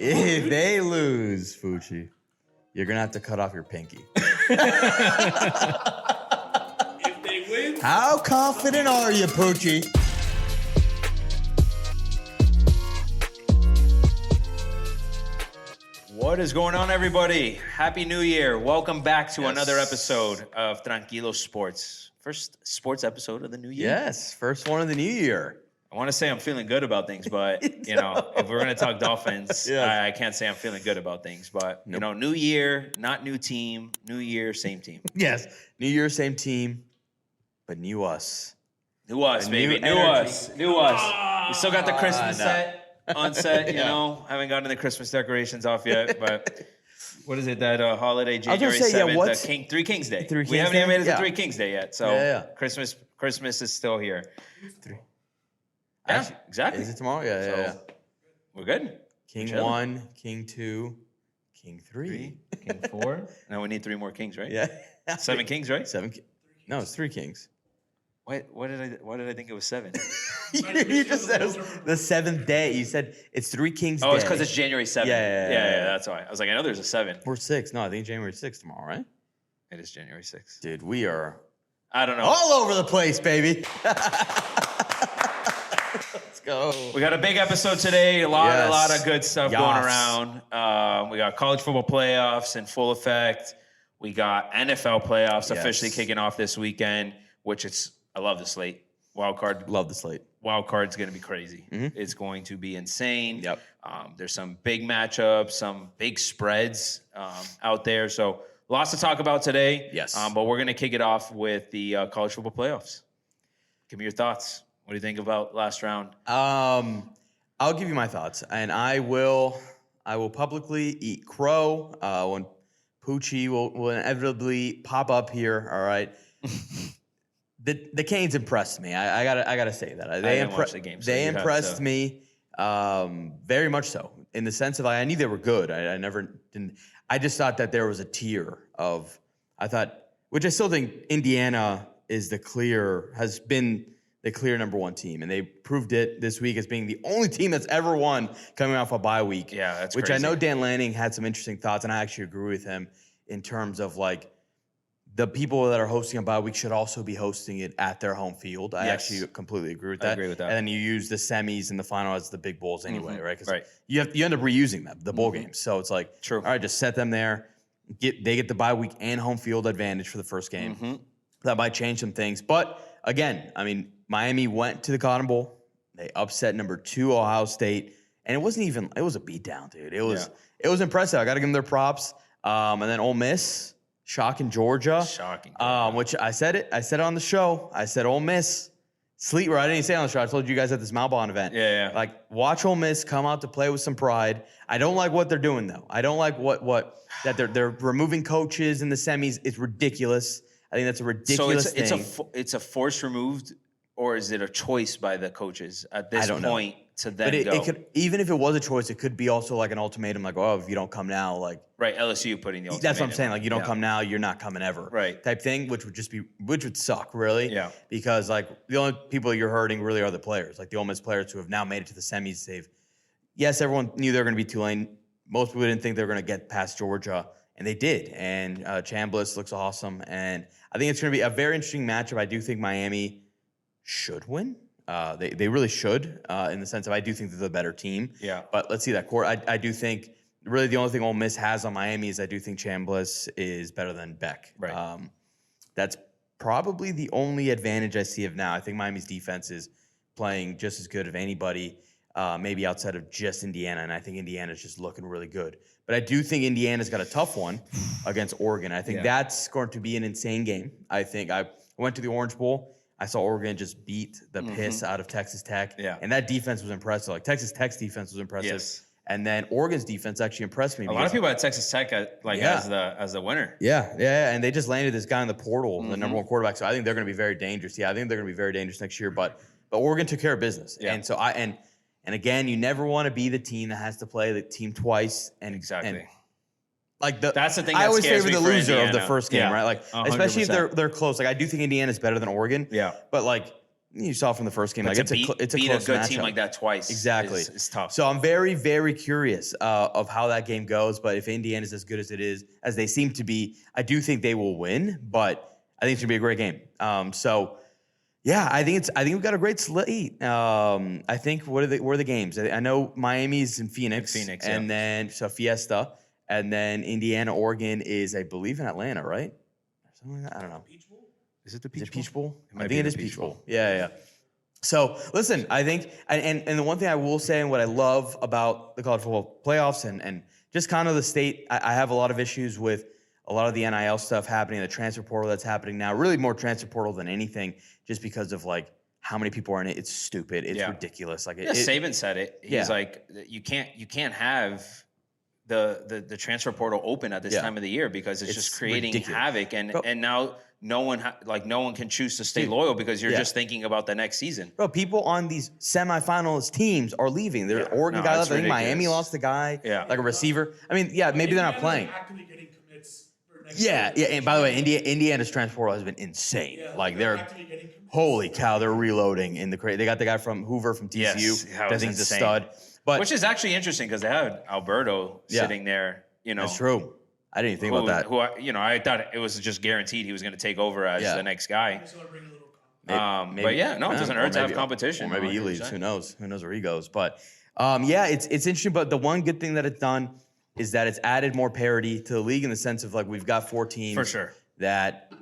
If they lose, Fucci, you're going to have to cut off your pinky. If they win, How confident are you, Poochie? What is going on, everybody? Happy New Year. Welcome back to another episode of Tranquilo Sports. First sports episode of the new year. Yes, first one of the new year. I want to say I'm feeling good about things, but, you know, if we're going to talk Dolphins, Yes. I can't say I'm feeling good about things. But, you know, new year, not new team. New year, same team. Yes, new year, same team, but new us. New us, A baby. new New energy. us. New us. We still got the Christmas no. set on set, you know. Haven't gotten the Christmas decorations off yet, but what is it, that holiday, was gonna January say, yeah, 7th, what's- Three Kings Day. Three We Kings haven't Day? even made it to Yeah. Three Kings Day yet, so Yeah. Christmas is still here. Three. Yeah, Actually, exactly. Is it tomorrow? Yeah, yeah. So, we're good. King chilling. 1, King 2, King 3. King 4. Now we need 3 more kings, right? Yeah. 7 kings, right? 7. No, it's 3 kings. Wait, why did I think it was 7? You just said it was the 7th day. You said it's 3 Kings Oh, Day. it's because it's January 7th. Yeah. That's why. I was like, I know there's a 7. Or 6. No, I think January 6th tomorrow, right? It is January 6th. Dude, we are I don't know. all over the place, baby. Let's go. We got a big episode today. A lot of good stuff going Yes. around. We got college football playoffs in full effect. We got NFL playoffs officially kicking off this weekend, which I love the slate. Wild card's Love the slate. going to be crazy. It's going to be insane. Yep. There's some big matchups, some big spreads out there. So lots to talk about today. Yes. But we're going to kick it off with the college football playoffs. Give me your thoughts. What do you think about last round? I'll give you my thoughts, and I will publicly eat crow when Poochie will inevitably pop up here. All right. The Canes impressed me. I gotta say that they didn't watch the game, so they you have impressed to. me very much so, in the sense of I knew they were good. I never didn't. I just thought that there was a tier of which I still think Indiana has been the clear number 1 team, and they proved it this week as being the only team that's ever won coming off a bye week. Yeah, that's which crazy. I know Dan Lanning had some interesting thoughts, and I actually agree with him in terms of like the people that are hosting a bye week should also be hosting it at their home field. I Yes. actually completely agree with I that. agree with that. And then you use the semis and the final as the big bowls anyway, right? 'Cause Right. you end up reusing them, the bowl games. So it's like, True. all right, just set them there. They get the bye week and home field advantage for the first game. That might change some things. But again, I mean, Miami went to the Cotton Bowl. They upset number 2 Ohio State. And it was a beatdown, dude. It was impressive. I got to give them their props. And then Ole Miss, shocking Georgia. Shocking. Which I said it on the show. I said Ole Miss, sleep. I didn't even say it on the show. I told you guys at this Malbon event. Yeah. Like, watch Ole Miss come out to play with some pride. I don't like what they're doing though. I don't like that they're removing coaches in the semis. It's ridiculous. I think that's a ridiculous thing. It's a force removed, or is it a choice by the coaches at this don't know. point to then But go? it could, even if it was a choice, it could be also like an ultimatum, like, oh, if you don't come now, like, Right, LSU putting the ultimatum. that's what I'm saying. Like, you don't come now, you're not coming ever. Right. Type thing, which would suck, really. Yeah. Because, like, the only people you're hurting really are the players. Like, the Ole Miss players who have now made it to the semis. Yes, everyone knew they were going to be Tulane. Most people didn't think they were going to get past Georgia, and they did. And Chambliss looks awesome. And I think it's going to be a very interesting matchup. I do think Miami should win. They really should, in the sense of I do think they're the better team. Yeah. But let's see that court. I do think really the only thing Ole Miss has on Miami is I do think Chambliss is better than Beck. Right. That's probably the only advantage I see of now. I think Miami's defense is playing just as good of anybody, maybe outside of just Indiana, and I think Indiana's just looking really good. But I do think Indiana's got a tough one against Oregon. I think that's going to be an insane game. I think I went to the Orange Bowl. I saw Oregon just beat the piss out of Texas Tech. Yeah. And that defense was impressive. Like, Texas Tech's defense was impressive. Yes. And then Oregon's defense actually impressed me. A lot of people at Texas Tech as the winner. Yeah. And they just landed this guy in the portal, the number 1 quarterback. So I think they're going to be very dangerous. Yeah, I think they're going to be very dangerous next year. But Oregon took care of business. Yeah. And so and again, you never want to be the team that has to play the team twice. And Exactly. And like that's the thing I that always scares favor me the for loser of the Indiana. first game, Yeah. right? Like 100%. especially if they're close. Like I do think Indiana's better than Oregon. Yeah. But like you saw from the first game. But Like to it's a beat close a good matchup. team like that twice Exactly. is tough. So I'm very, very curious of how that game goes. But if Indiana's as good as it is, as they seem to be, I do think they will win. But I think it's gonna be a great game. Yeah, I think we've got a great slate. I think where are the games? I know Miami's in Phoenix, and then Fiesta, and then Indiana, Oregon is, I believe, in Atlanta, right? Or something like that. I don't know. Is it the Peach Bowl? It might I be think it the is Peach Peach Bowl. Bowl. Yeah. So listen, I think, and the one thing I will say, and what I love about the college football playoffs, and just kind of the state, I have a lot of issues with a lot of the NIL stuff happening, the transfer portal that's happening now. Really more transfer portal than anything, just because of like how many people are in it. It's stupid. It's ridiculous. Like Saban said it. He's like, you can't have the transfer portal open at this time of the year because it's just creating ridiculous havoc, and now no one can choose to stay loyal because you're just thinking about the next season. Bro, people on these semifinalist teams are leaving. There's Oregon guy left. I think Miami lost a guy, like a receiver. I mean, maybe they're not playing. Yeah. And by the way, Indiana's transfer portal has been insane. Like they're holy cow, they're reloading in the crate. They got the guy from Hoover from TCU. Yes, that was I think he's a insane. stud. But which is actually interesting because they had Alberto sitting there. That's true. I didn't even think about that. I thought it was just guaranteed he was going to take over as the next guy. But it doesn't hurt to have competition. Or maybe he leaves. Who knows? Who knows where he goes? But it's interesting. But the one good thing that it's done is that it's added more parity to the league in the sense of like we've got 4 teams for sure that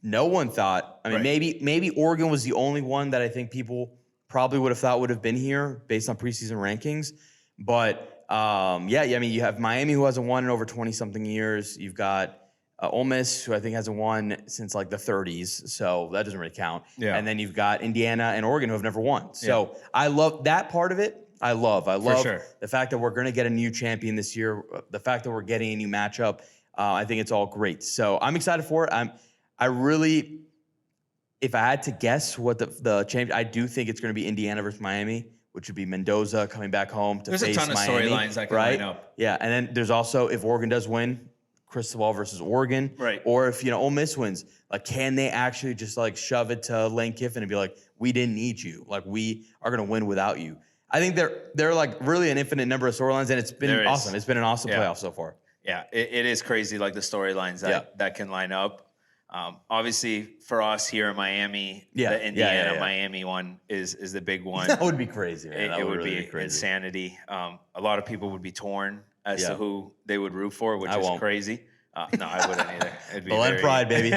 no one thought. I mean, maybe Oregon was the only one that I think people probably would have thought would have been here based on preseason rankings. But I mean, you have Miami who hasn't won in over 20-something years. You've got Ole Miss, who I think hasn't won since like the 30s, so that doesn't really count. Yeah. And then you've got Indiana and Oregon who have never won. So I love that part of it. I love the fact that we're going to get a new champion this year, the fact that we're getting a new matchup. I think it's all great. So I'm excited for it. I really, if I had to guess what the champion, I do think it's going to be Indiana versus Miami, which would be Mendoza coming back home to face Miami. There's a ton of storylines that can line up. Yeah, and then there's also, if Oregon does win, Cristobal versus Oregon. Right. Or if, Ole Miss wins, like, can they actually just, like, shove it to Lane Kiffin and be like, we didn't need you. Like, we are going to win without you. I think they're like, really an infinite number of storylines, and it's been awesome. It's been an awesome playoff so far. Yeah, it is crazy, like, the storylines that can line up. Obviously, for us here in Miami, the Indiana-Miami one is the big one. That would be crazy, man. It would really be crazy. Insanity. A lot of people would be torn as to who they would root for, which is crazy. No, I wouldn't either. It'd be Belen pride, baby.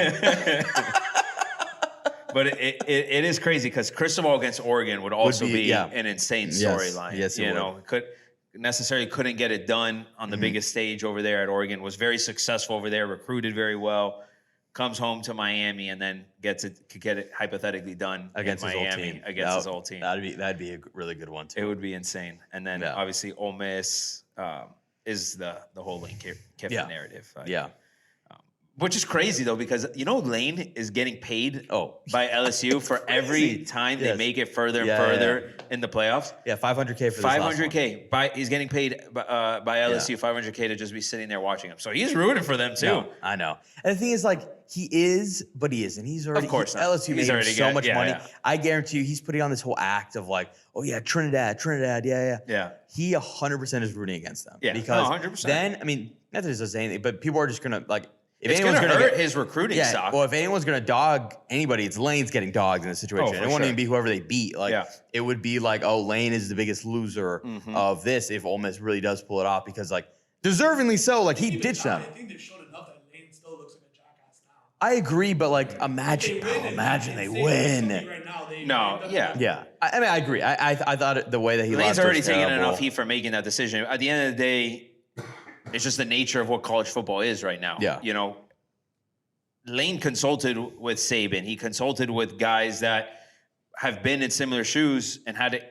But it is crazy because Cristobal against Oregon would also be an insane storyline. Yes, couldn't get it done on the biggest stage over there at Oregon. Was very successful over there, recruited very well. Comes home to Miami and then could get it hypothetically done against in Miami his old team. That'd be a really good one too. It would be insane. And then obviously Ole Miss is the whole Lane Kiffin narrative. Which is crazy though, because Lane is getting paid by LSU for every time they make it further and further in the playoffs. Yeah, $500K for this $500K. He's getting paid by LSU $500K to just be sitting there watching him. So he's rooting for them too. No, I know. And the thing is, like, he is, but he isn't. He's already, of course not. LSU made him so much money. Yeah. I guarantee you, he's putting on this whole act of like, oh yeah, Trinidad, yeah. He 100% is rooting against them. Yeah, because 100%. Then, I mean, not that it's saying anything, but people are just gonna like. If it's going to hurt his recruiting stock. Well, if anyone's going to dog anybody, it's Lane's getting dogged in this situation. It won't even be whoever they beat. Like, it would be like, oh, Lane is the biggest loser of this if Ole Miss really does pull it off because, like, deservingly so. Like, he ditched them. I think they showed enough that Lane still looks like a jackass now. I agree, but, like, imagine they win. Yeah. I mean, I agree. I thought the way that he lost Lane's already taken enough heat for making that decision. At the end of the day, it's just the nature of what college football is right now. Yeah. Lane consulted with Saban. He consulted with guys that have been in similar shoes and had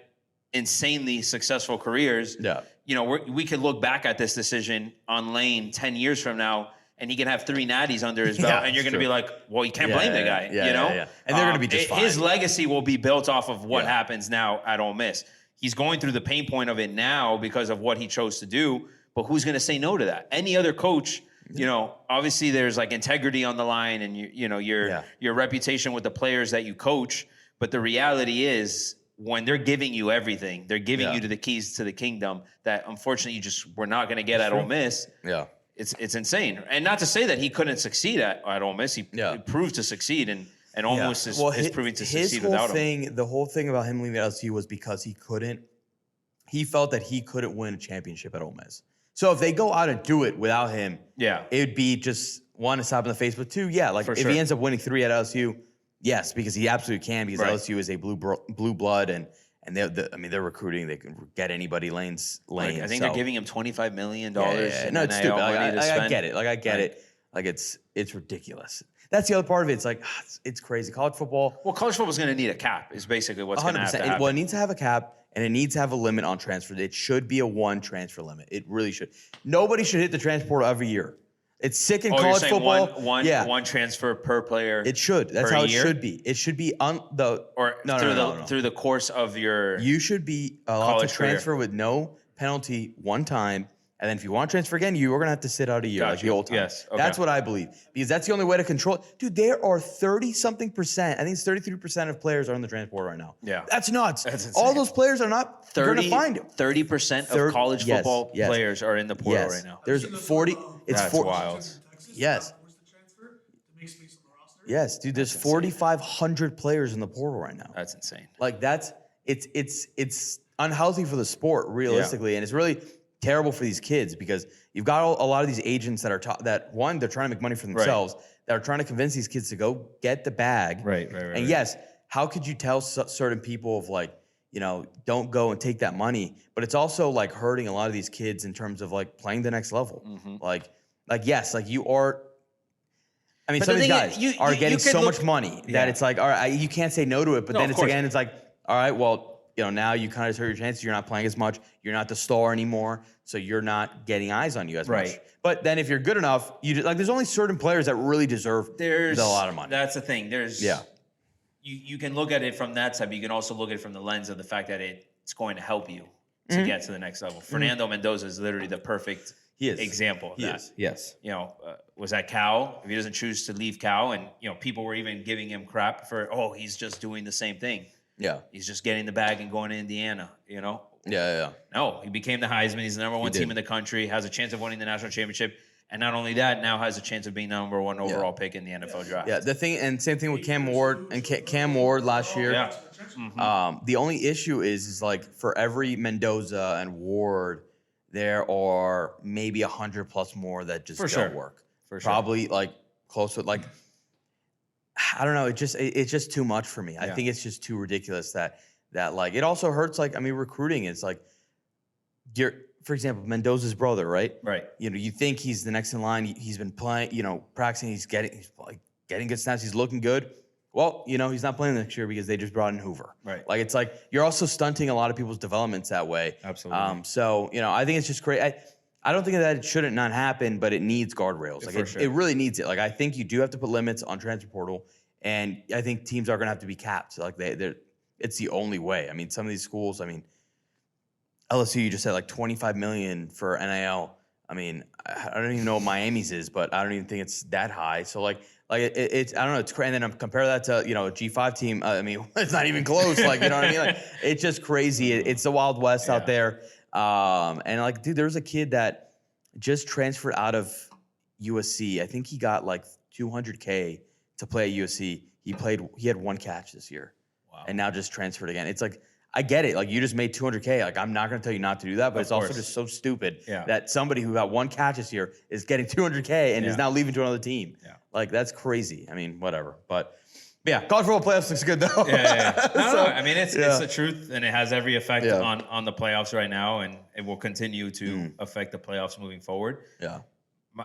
insanely successful careers. Yeah. We could look back at this decision on Lane 10 years from now, and he can have 3 natties under his belt, and you're going to be like, well, you can't blame the guy, Yeah. And they're going to be just fine. His legacy will be built off of what happens now at Ole Miss. He's going through the pain point of it now because of what he chose to do. But who's going to say no to that? Any other coach, obviously there's like integrity on the line and your reputation with the players that you coach. But the reality is, when they're giving you everything, they're giving you the keys to the kingdom that unfortunately you just were not going to get at Ole Miss. Yeah. It's insane. And not to say that he couldn't succeed at Ole Miss. He proved to succeed, and almost is proving to succeed without him. The whole thing about him leaving LSU was because he felt that he couldn't win a championship at Ole Miss. So if they go out and do it without him, it would be just, one, a slap in the face, but two, if he ends up winning 3 at LSU, yes, because he absolutely can, because LSU is a blue blood, and they're recruiting. They can get anybody lanes. I think they're giving him $25 million. No, it's stupid. I get it. I get it. Like it's ridiculous. That's the other part of it. It's like it's crazy. College football. Well, college football is going to need a cap. Is basically what's going to have to happen. Well, it needs to have a cap, and it needs to have a limit on transfers. It should be a 1 transfer limit. It really should. Nobody should hit the transfer portal every year. It's sick in college football. One transfer per player. It should. That's how it should be. It should be through the course of your. You should be allowed to transfer with no penalty one time, and then if you want to transfer again, you are going to have to sit out a year like the old time. Yes, okay. That's what I believe, because that's the only way to control. Dude, there are 30-something%. I think it's 33% of players are in the transfer portal right now. Yeah, that's nuts. That's insane. All those players are not going to find it. 30% of college football players are in the portal right now. There's 40. That's wild. Yes. Yes, dude. There's 4,500 players in the portal right now. That's insane. Like it's unhealthy for the sport, realistically, and it's really terrible for these kids, because you've got a lot of these agents that are they're trying to make money for themselves, that are trying to convince these kids to go get the bag. Right. And yes, how could you tell certain people of like, don't go and take that money? But it's also like hurting a lot of these kids in terms of like playing the next level. Mm-hmm. Yes, like you are. I mean, some of these guys are getting so much money that it's like, all right, you can't say no to it. But then it's like, all right, well, now you kind of hurt your chances. You're not playing as much. You're not the star anymore, so you're not getting eyes on you as much. But then if you're good enough, there's only certain players that really deserve a lot of money. That's the thing. You can look at it from that side, but you can also look at it from the lens of the fact that it's going to help you to get to the next level. Fernando Mendoza is literally the perfect example of that. Yes. Was at Cal. If he doesn't choose to leave Cal, and people were even giving him crap for, he's just doing the same thing. Yeah. He's just getting the bag and going to Indiana, Yeah. No, he became the Heisman. He's the number 1 team in the country, has a chance of winning the national championship. And not only that, now has a chance of being the number 1 overall pick in the NFL draft. Yeah, same thing with Cam Ward last year. Yeah. Mm-hmm. The only issue is like for every Mendoza and Ward, there are maybe 100 plus more that just don't work. For sure. Probably like close to like, I don't know. It's just too much for me. Yeah. I think it's just too ridiculous that like it also hurts. Like, I mean, recruiting. It's like for example, Mendoza's brother, right? Right. You think he's the next in line. He's been playing, practicing. He's getting good snaps. He's looking good. Well, he's not playing next year because they just brought in Hoover. Right. Like, it's like you're also stunting a lot of people's developments that way. Absolutely. So, I think it's just great. I don't think that it shouldn't not happen, but it needs guardrails. Like, it really needs it. Like, I think you do have to put limits on transfer portal, and I think teams are going to have to be capped. Like, it's the only way. I mean, some of these schools, LSU, you just said like $25 million for NIL. I mean, I don't even know what Miami's is, but I don't even think it's that high. So it's I don't know. It's crazy. And then compare that to a G5 team. It's not even close. Like, you know what I mean? Like, it's just crazy. It's the Wild West out there. And like, dude, there was a kid that just transferred out of USC. I think he got like $200K to play at USC. He had 1 catch this year. Wow. And now just transferred again. It's like, I get it. Like, you just made $200K. Like, I'm not going to tell you not to do that, but it's also just so stupid that somebody who got 1 catch this year is getting $200K and is now leaving to another team. Yeah. Like, that's crazy. I mean, whatever. But yeah, college football playoffs looks good though. Yeah. No, I mean, it's the truth, and it has every effect on the playoffs right now, and it will continue to affect the playoffs moving forward. Yeah.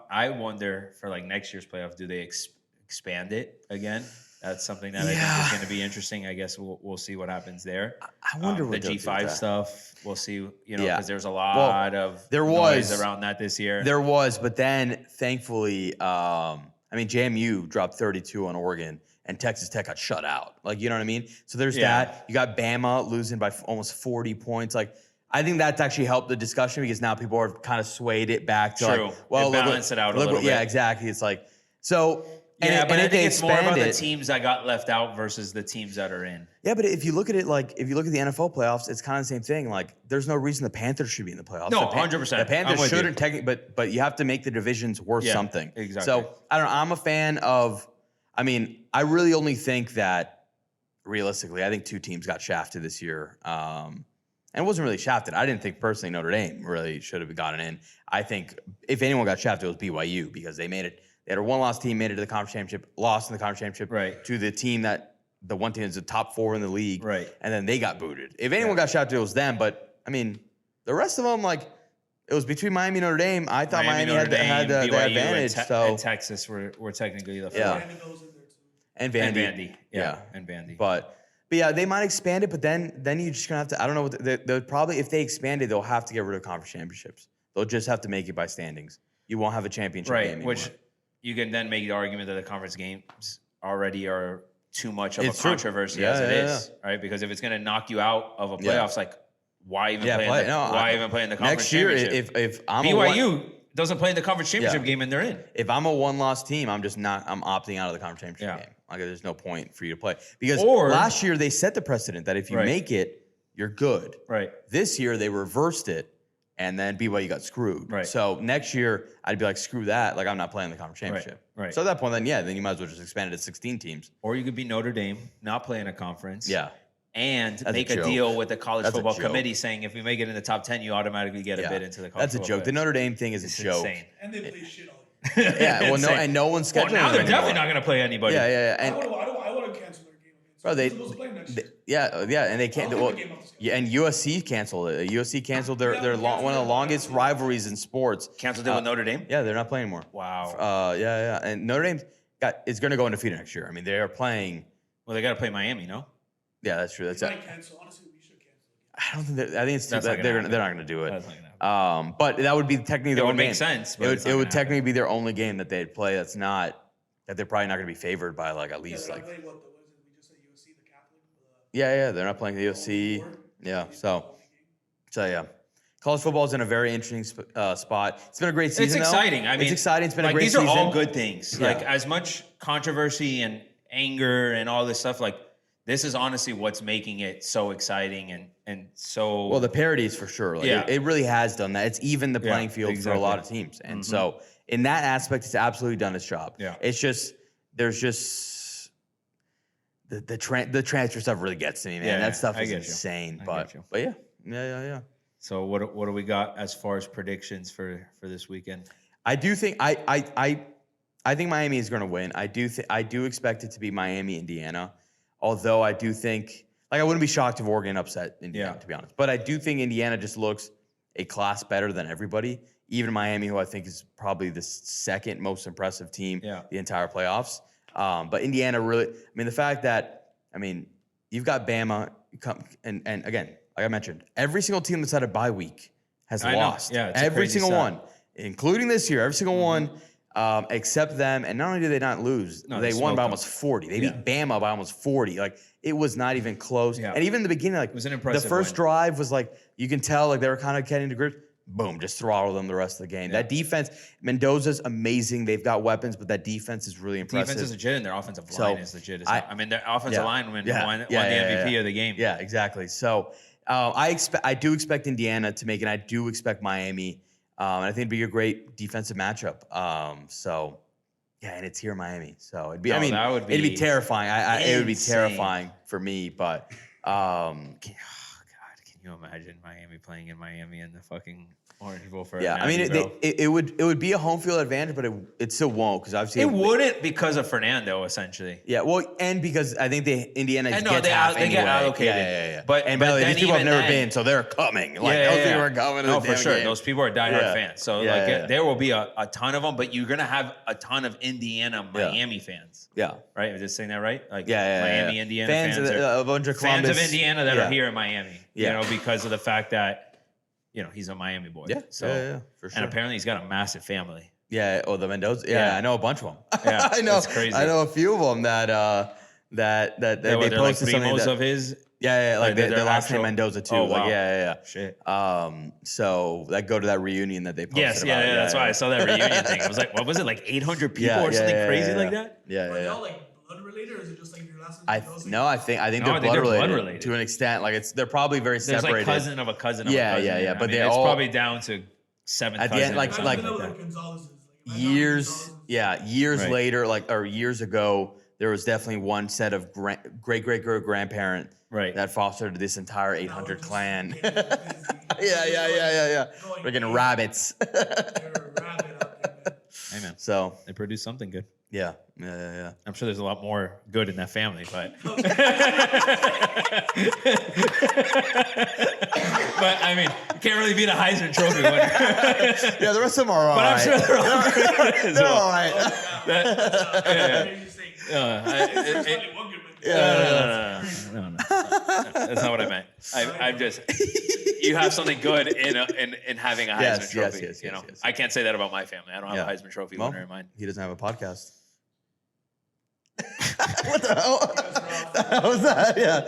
I wonder for like next year's playoff, do they expand it again? That's something that I think is going to be interesting. I guess we'll see what happens there. I wonder what the G5 stuff. We'll see. Because there's a lot of noise around that this year. There was, but then thankfully, JMU dropped 32 on Oregon, and Texas Tech got shut out. Like, you know what I mean? So there's that. You got Bama losing by almost 40 points. Like, I think that's actually helped the discussion because now people are kind of swayed it back to it balanced it out a little bit. Yeah, exactly. It's like so. Yeah, but I think it's more about the teams that got left out versus the teams that are in. Yeah, but if you look at it, like if you look at the NFL playoffs, it's kind of the same thing. Like, there's no reason the Panthers should be in the playoffs. No, 100%. The Panthers shouldn't technically, but you have to make the divisions worth something. Exactly. So I don't know. I'm a fan of. I mean, I really only think that realistically, I think 2 teams got shafted this year. And it wasn't really shafted. I didn't think personally Notre Dame really should have gotten in. I think if anyone got shafted, it was BYU because they made it. They had a 1-loss team, made it to the conference championship, lost in the conference championship to the team the one team is the top 4 in the league, and then they got booted. If anyone got shafted, it was them. But I mean, the rest of them, like, it was between Miami and Notre Dame. I thought Miami had the advantage. And Texas were technically the 4. Yeah. And Vandy. And Vandy. But yeah, they might expand it, but then you're just gonna have to. I don't know what they'll probably, if they expand it, they'll have to get rid of conference championships. They'll just have to make it by standings. You won't have a championship game anymore. Which you can then make the argument that the conference games already are too much of a controversy as it is, right? Because if it's going to knock you out of a playoffs, like why even play in the conference next year? championship? If I'm BYU doesn't play in the conference championship game and they're in. If I'm a 1-loss team, I'm opting out of the conference championship game. Like, there's no point for you to play because last year they set the precedent that if you make it, you're good. Right. This year they reversed it. And then BYU got screwed. Right. So next year, I'd be like, screw that. Like, I'm not playing the conference championship. Right. So at that point, then you might as well just expand it to 16 teams. Or you could be Notre Dame, not play in a conference. Yeah. And make a deal with the college football committee saying if we make it in the top 10, you automatically get a bid into the college football. That's a joke. The Notre Dame thing is a joke. Insane. And they play shit all year. Yeah. Well, no one's scheduling. Well, now they're definitely not going to play anybody. Yeah. And I want to cancel their game. Bro, and they can't. And USC canceled it. USC canceled their one of the longest rivalries in sports. Canceled it with Notre Dame. Yeah, they're not playing anymore. Wow. And Notre Dame is going to go undefeated next year. I mean, they are playing. Well, they got to play Miami, no? Yeah, that's true. That's might cancel. Honestly, we should cancel. I don't think. I think it's too. They're not going to do it. That's not going to happen. But that would be technically their own game. It would make sense. It would technically be their only game that they'd play. That's not. That they're probably not going to be favored by like at least like. Yeah, they're not playing the UFC. Yeah, so yeah. College football is in a very interesting spot. It's been a great season. It's exciting. I mean, it's exciting. It's been a great season. These are all good things. Yeah. Like, as much controversy and anger and all this stuff, like, this is honestly what's making it so exciting and so. Well, the parodies for sure. Like, it really has done that. It's even the playing field for a lot of teams, and so in that aspect, it's absolutely done its job. Yeah. It's just there's just. The transfer stuff really gets to me, man. Yeah, that stuff is insane. But yeah. So what do we got as far as predictions for this weekend? I do think I think Miami is going to win. I do expect it to be Miami, Indiana. Although I do think, like, I wouldn't be shocked if Oregon upset Indiana, to be honest. But I do think Indiana just looks a class better than everybody. Even Miami, who I think is probably the second most impressive team the entire playoffs. But Indiana really, I mean, the fact that, I mean, you've got Bama, and again, like I mentioned, every single team that's had a bye week has lost. Yeah, every single one, including this year, every single one, except them. And not only did they not lose, they won by almost 40. They beat Bama by almost 40. Like, it was not even close. Yeah. And even in the beginning, like, it was an impressive first drive was like, you can tell, like, they were kind of getting to grips. Boom, just throttle them the rest of the game. Yeah. That defense, Mendoza's amazing. They've got weapons, but that defense is really impressive. Defense is legit, and their offensive line is legit. I mean, their offensive line won the MVP of the game. Yeah, exactly. So I do expect Indiana to make it. I do expect Miami. And I think it'd be a great defensive matchup. And it's here in Miami. So it'd be. It'd be terrifying. It would be terrifying for me, but. Can you imagine Miami playing in Miami in the fucking Orange Bowl for it would be a home field advantage, but it still won't because obviously it wouldn't because of Fernando essentially. Yeah, well, and because I think Indiana gets half they get allocated. Yeah. But these people have never been, so they're coming. Like those people are coming. No, for sure. Game. Those people are diehard fans. So there will be a ton of them, but you're gonna have a ton of Indiana Miami fans. Yeah. Right? Am I just saying that right? Like Miami Indiana fans a bunch of Columbus. Fans of Indiana that are here in Miami. You know, because of the fact that. You know, he's a Miami boy. Yeah, so, for sure. And apparently he's got a massive family. Yeah, the Mendoza. Yeah, I know a bunch of them. Yeah, I know. That's crazy. I know a few of them that they posted primos something of his. Yeah, like Their their last name actual- Mendoza too. Oh, Like wow. yeah. Shit. So that go to that reunion that they posted Yes, about. yeah, that's why I saw that reunion thing. I was like, what was it, like 800 people Yeah, or something yeah, crazy yeah, like yeah. that? Yeah, Are yeah, they yeah. all like blood related, or is it just like your last name? I think No, they're I think blood they're related, blood related. to an extent. Like they're probably very There's separated. like cousin of a cousin of Yeah, a cousin. yeah, yeah, I but mean, they it's all- probably down to 7 At the end, cousins. or like- something like that. Gonzalez's. Years Right. later, or years ago, there was definitely one set of great grandparent Right. that fostered this entire 800 clan. Yeah. yeah. Freaking rabbits. They're a rabbit out there, man. Hey, man. So They produce something good. yeah. I'm sure there's a lot more good in that family, but but I mean, you can't really beat a Heisman Trophy winner. Yeah, the rest of them are all But I'm right. sure they're all good as They're well. all right. No. That's not what I meant. I'm just you have something good in having a Heisman Yes, yes, Trophy. yes, you know, yes. I can't say that about my family. I don't have Yeah. a Heisman Trophy Well, winner in mine. he doesn't have a podcast. What the hell? What was that? Yeah.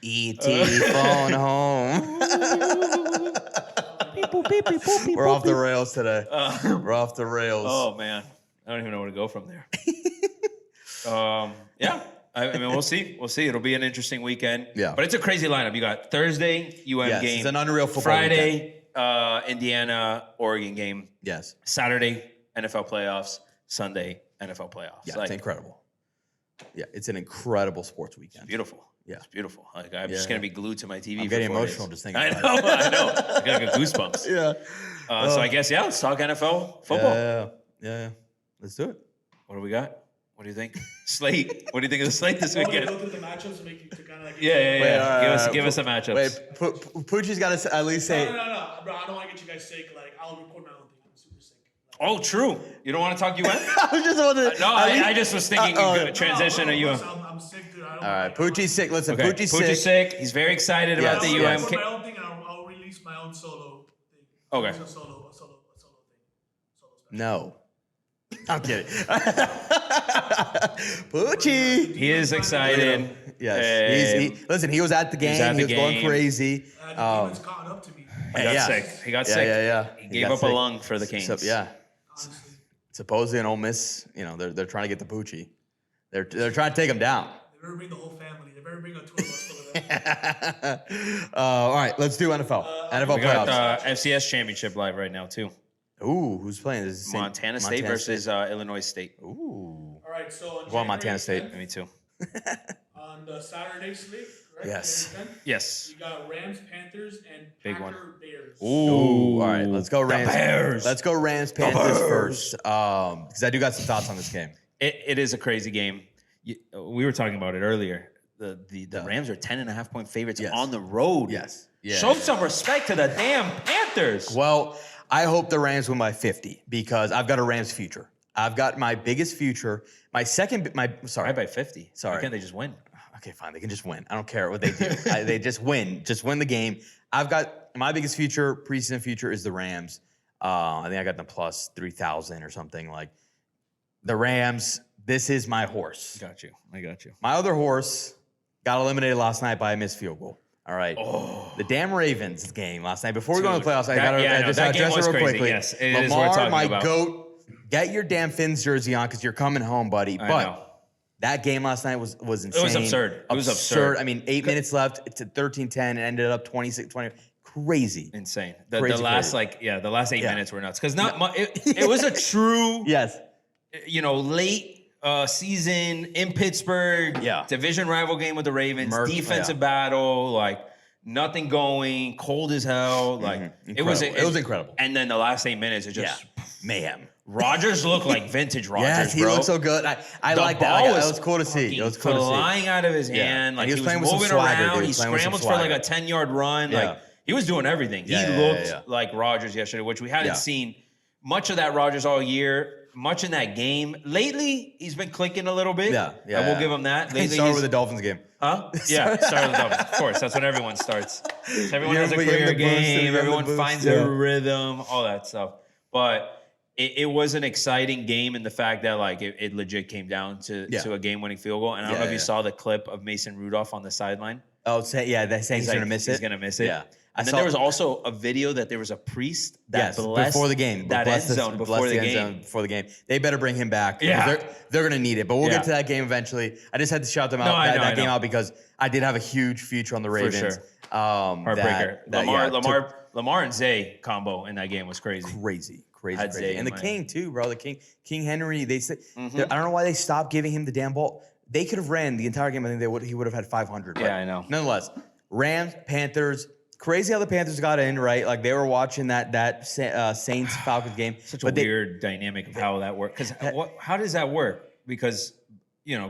E.T. phone home. We're off the rails today. We're off the rails. Oh man, I don't even know where to go from there. Yeah, I mean, we'll see. We'll see. It'll be an interesting weekend. Yeah. But it's a crazy lineup. You got Thursday Yes, game. it's an unreal football Friday, Indiana, Oregon game. Yes. Saturday, NFL playoffs. Sunday, NFL playoffs. Yeah, Like, it's incredible. Yeah, it's an incredible sports weekend. beautiful. Yeah. It's beautiful. Like, I'm Yeah. just gonna be glued to my TV. I'm for getting 4 emotional days. just thinking I about know. I know. I got goosebumps. Yeah. So I guess let's talk NFL football. Yeah. Let's do it. What do we got? What do you think? Slate. What do you think of the slate this Go weekend? through the matchups and make you to kind of like. Yeah. Give us some matchups. Wait, Poochie's got to at least say. No, bro. I don't want to get you guys sick. Like, I'll record my own thing. I'm super sick. Oh, true. You don't want to talk UN? I was just wondering. No, I just was thinking transition to UN. I'm sick, dude. I don't All right, Poochie's sick. Listen, Okay. Poochie's sick. He's very excited about the Yes, UM. yes. I'll record my own thing and I'll release my own solo thing. Okay. It's a solo thing. Solo special. No. I'm kidding. Poochie. He is excited. Yes. Listen, he was at the game. at He the was going game. crazy. The demon's caught up to me. He got Yeah. sick. He got Yeah, sick. yeah. He He gave got up sick. a lung for the Kings. So, yeah. Honestly. Supposedly in Ole Miss, they're trying to get the Poochie. They're trying to take him down. They better bring the whole family. They better bring a tour bus full of them. All right, let's do NFL. NFL We got playoffs. FCS championship live right now too. Ooh, who's playing? This is Montana State versus Illinois State. Ooh. All right, so on Go on, Montana January State. 10th, Me too. on the Saturday slate, right? Yes. January 10th, Yes. You got Rams, Panthers, and Big Packer one. Bears. Ooh, all right. Let's go Rams. Bears. Let's go Rams Panthers first, because I do got some thoughts on this game. It is a crazy game. We were talking about it earlier. The Rams are 10.5-point favorites Yes. on the road. Yes. Yeah. Show some respect to the damn Panthers. Well, I hope the Rams win by 50 because I've got a Rams future. I've got my biggest future. Sorry. Right by 50. Sorry. Why can't they just win? Okay, fine. They can just win. I don't care what they do. They just win. Just win the game. I've got my biggest future, preseason future is the Rams. I think I got them plus 3,000 or something. Like the Rams, this is my horse. I got you. My other horse got eliminated last night by a missed field goal. All right. Oh. The damn Ravens game last night. Before we go into the playoffs, I got to that game address was it real crazy. quickly. Yes, it is worth Lamar, talking my about. GOAT, get your damn Fins jersey on because you're coming home, buddy. I But know. that game last night was insane. It was absurd. It was absurd. I mean, 8 minutes left. It's at 13-10 and ended up 26-20. Crazy. Insane. The Crazy, last crazy. the last 8 Yeah. minutes were nuts because it was a true Yes. late season in Pittsburgh. Yeah. Division rival game with the Ravens. Merc- defensive yeah. battle. Like nothing going. Cold as hell. Like it was incredible. And then the last 8 minutes, it just Mayhem. Rodgers looked like vintage Rodgers. Yes, he bro. looked so good. I The like that. ball That was cool to see. It was cool to see. flying out of his Yeah. hand. And Like he he was was playing with some moving swagger, around. dude. He Playing with some scrambled for like a swagger. 10-yard run. Yeah. Like he was doing everything. Yeah, He yeah, looked yeah. like Rodgers yesterday, which we hadn't Yeah. seen much of that Rodgers all year. Much in that game. Lately, he's been clicking a little bit. Yeah, yeah. I will give him that. He Lately, started he's- with the Dolphins game. Huh? Yeah, start with the Dolphins. Of course, that's when everyone starts. Everyone You has a give him career the boost, you give game. him the Everyone boost, finds yeah. their rhythm, all that stuff. But it was an exciting game in the fact that like it legit came down to a game-winning field goal. And I don't know if you saw the clip of Mason Rudolph on the sideline. Oh, they're saying he's going to miss it. He's going to miss it. Yeah. And then there was also a video that there was a priest that blessed before the game. That end zone before the game. Before the game. They better bring him back. Yeah. They're going to need it. But we'll get to that game eventually. I just had to shout them out that game out because I did have a huge future on the Ravens. For sure. Heartbreaker. Lamar and Zay combo in that game was crazy. Crazy. And the King too, bro. The King Henry. They say I don't know why they stopped giving him the damn ball. They could have ran the entire game. I think he would have had 500. Yeah, I know. Nonetheless, Rams, Panthers. Crazy how the Panthers got in, right? Like they were watching that Saints Falcons game. Such a weird dynamic of how that works. Because how does that work? Because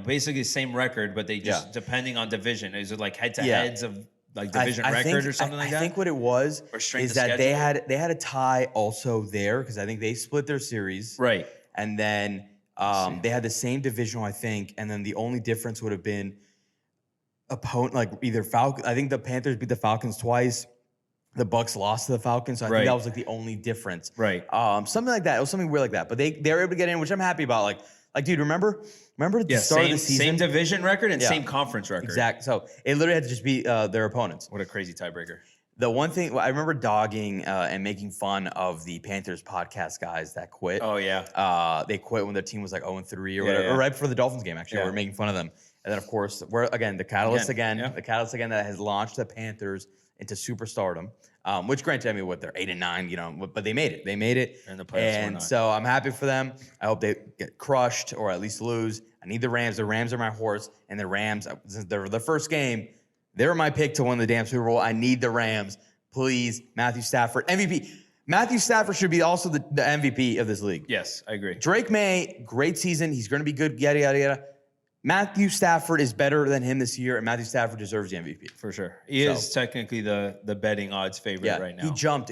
basically same record, but they just depending on division. Is it like head to heads of like division record or something like that? I think what it was is that they had a tie also there because I think they split their series. Right. And then they had the same divisional, I think, and then the only difference would have been opponent, like either Falcons. I think the Panthers beat the Falcons twice. The Bucks lost to the Falcons, so I think that was like the only difference. Right. Something like that. It was something weird like that. But they were able to get in, which I'm happy about. Like, dude, remember at the start of the season, same division record and same conference record. Exactly. So it literally had to just be their opponents. What a crazy tiebreaker. The one thing I remember dogging and making fun of the Panthers podcast guys that quit. Oh yeah. They quit when their team was like 0-3 or whatever, or right before the Dolphins game. Actually, we're making fun of them. And then of course we're the catalyst again that has launched the Panthers into superstardom. Which granted, I mean, they're 8-9, but they made it. They made it. And so I'm happy for them. I hope they get crushed or at least lose. I need the Rams. The Rams are my horse, and the Rams, since they're the first game, they're my pick to win the damn Super Bowl. I need the Rams. Please, Matthew Stafford, MVP. Matthew Stafford should be also the MVP of this league. Yes, I agree. Drake May, great season. He's going to be good, yada, yada, yada. Matthew Stafford is better than him this year, and Matthew Stafford deserves the MVP. For sure. He is technically the betting odds favorite right now. He jumped.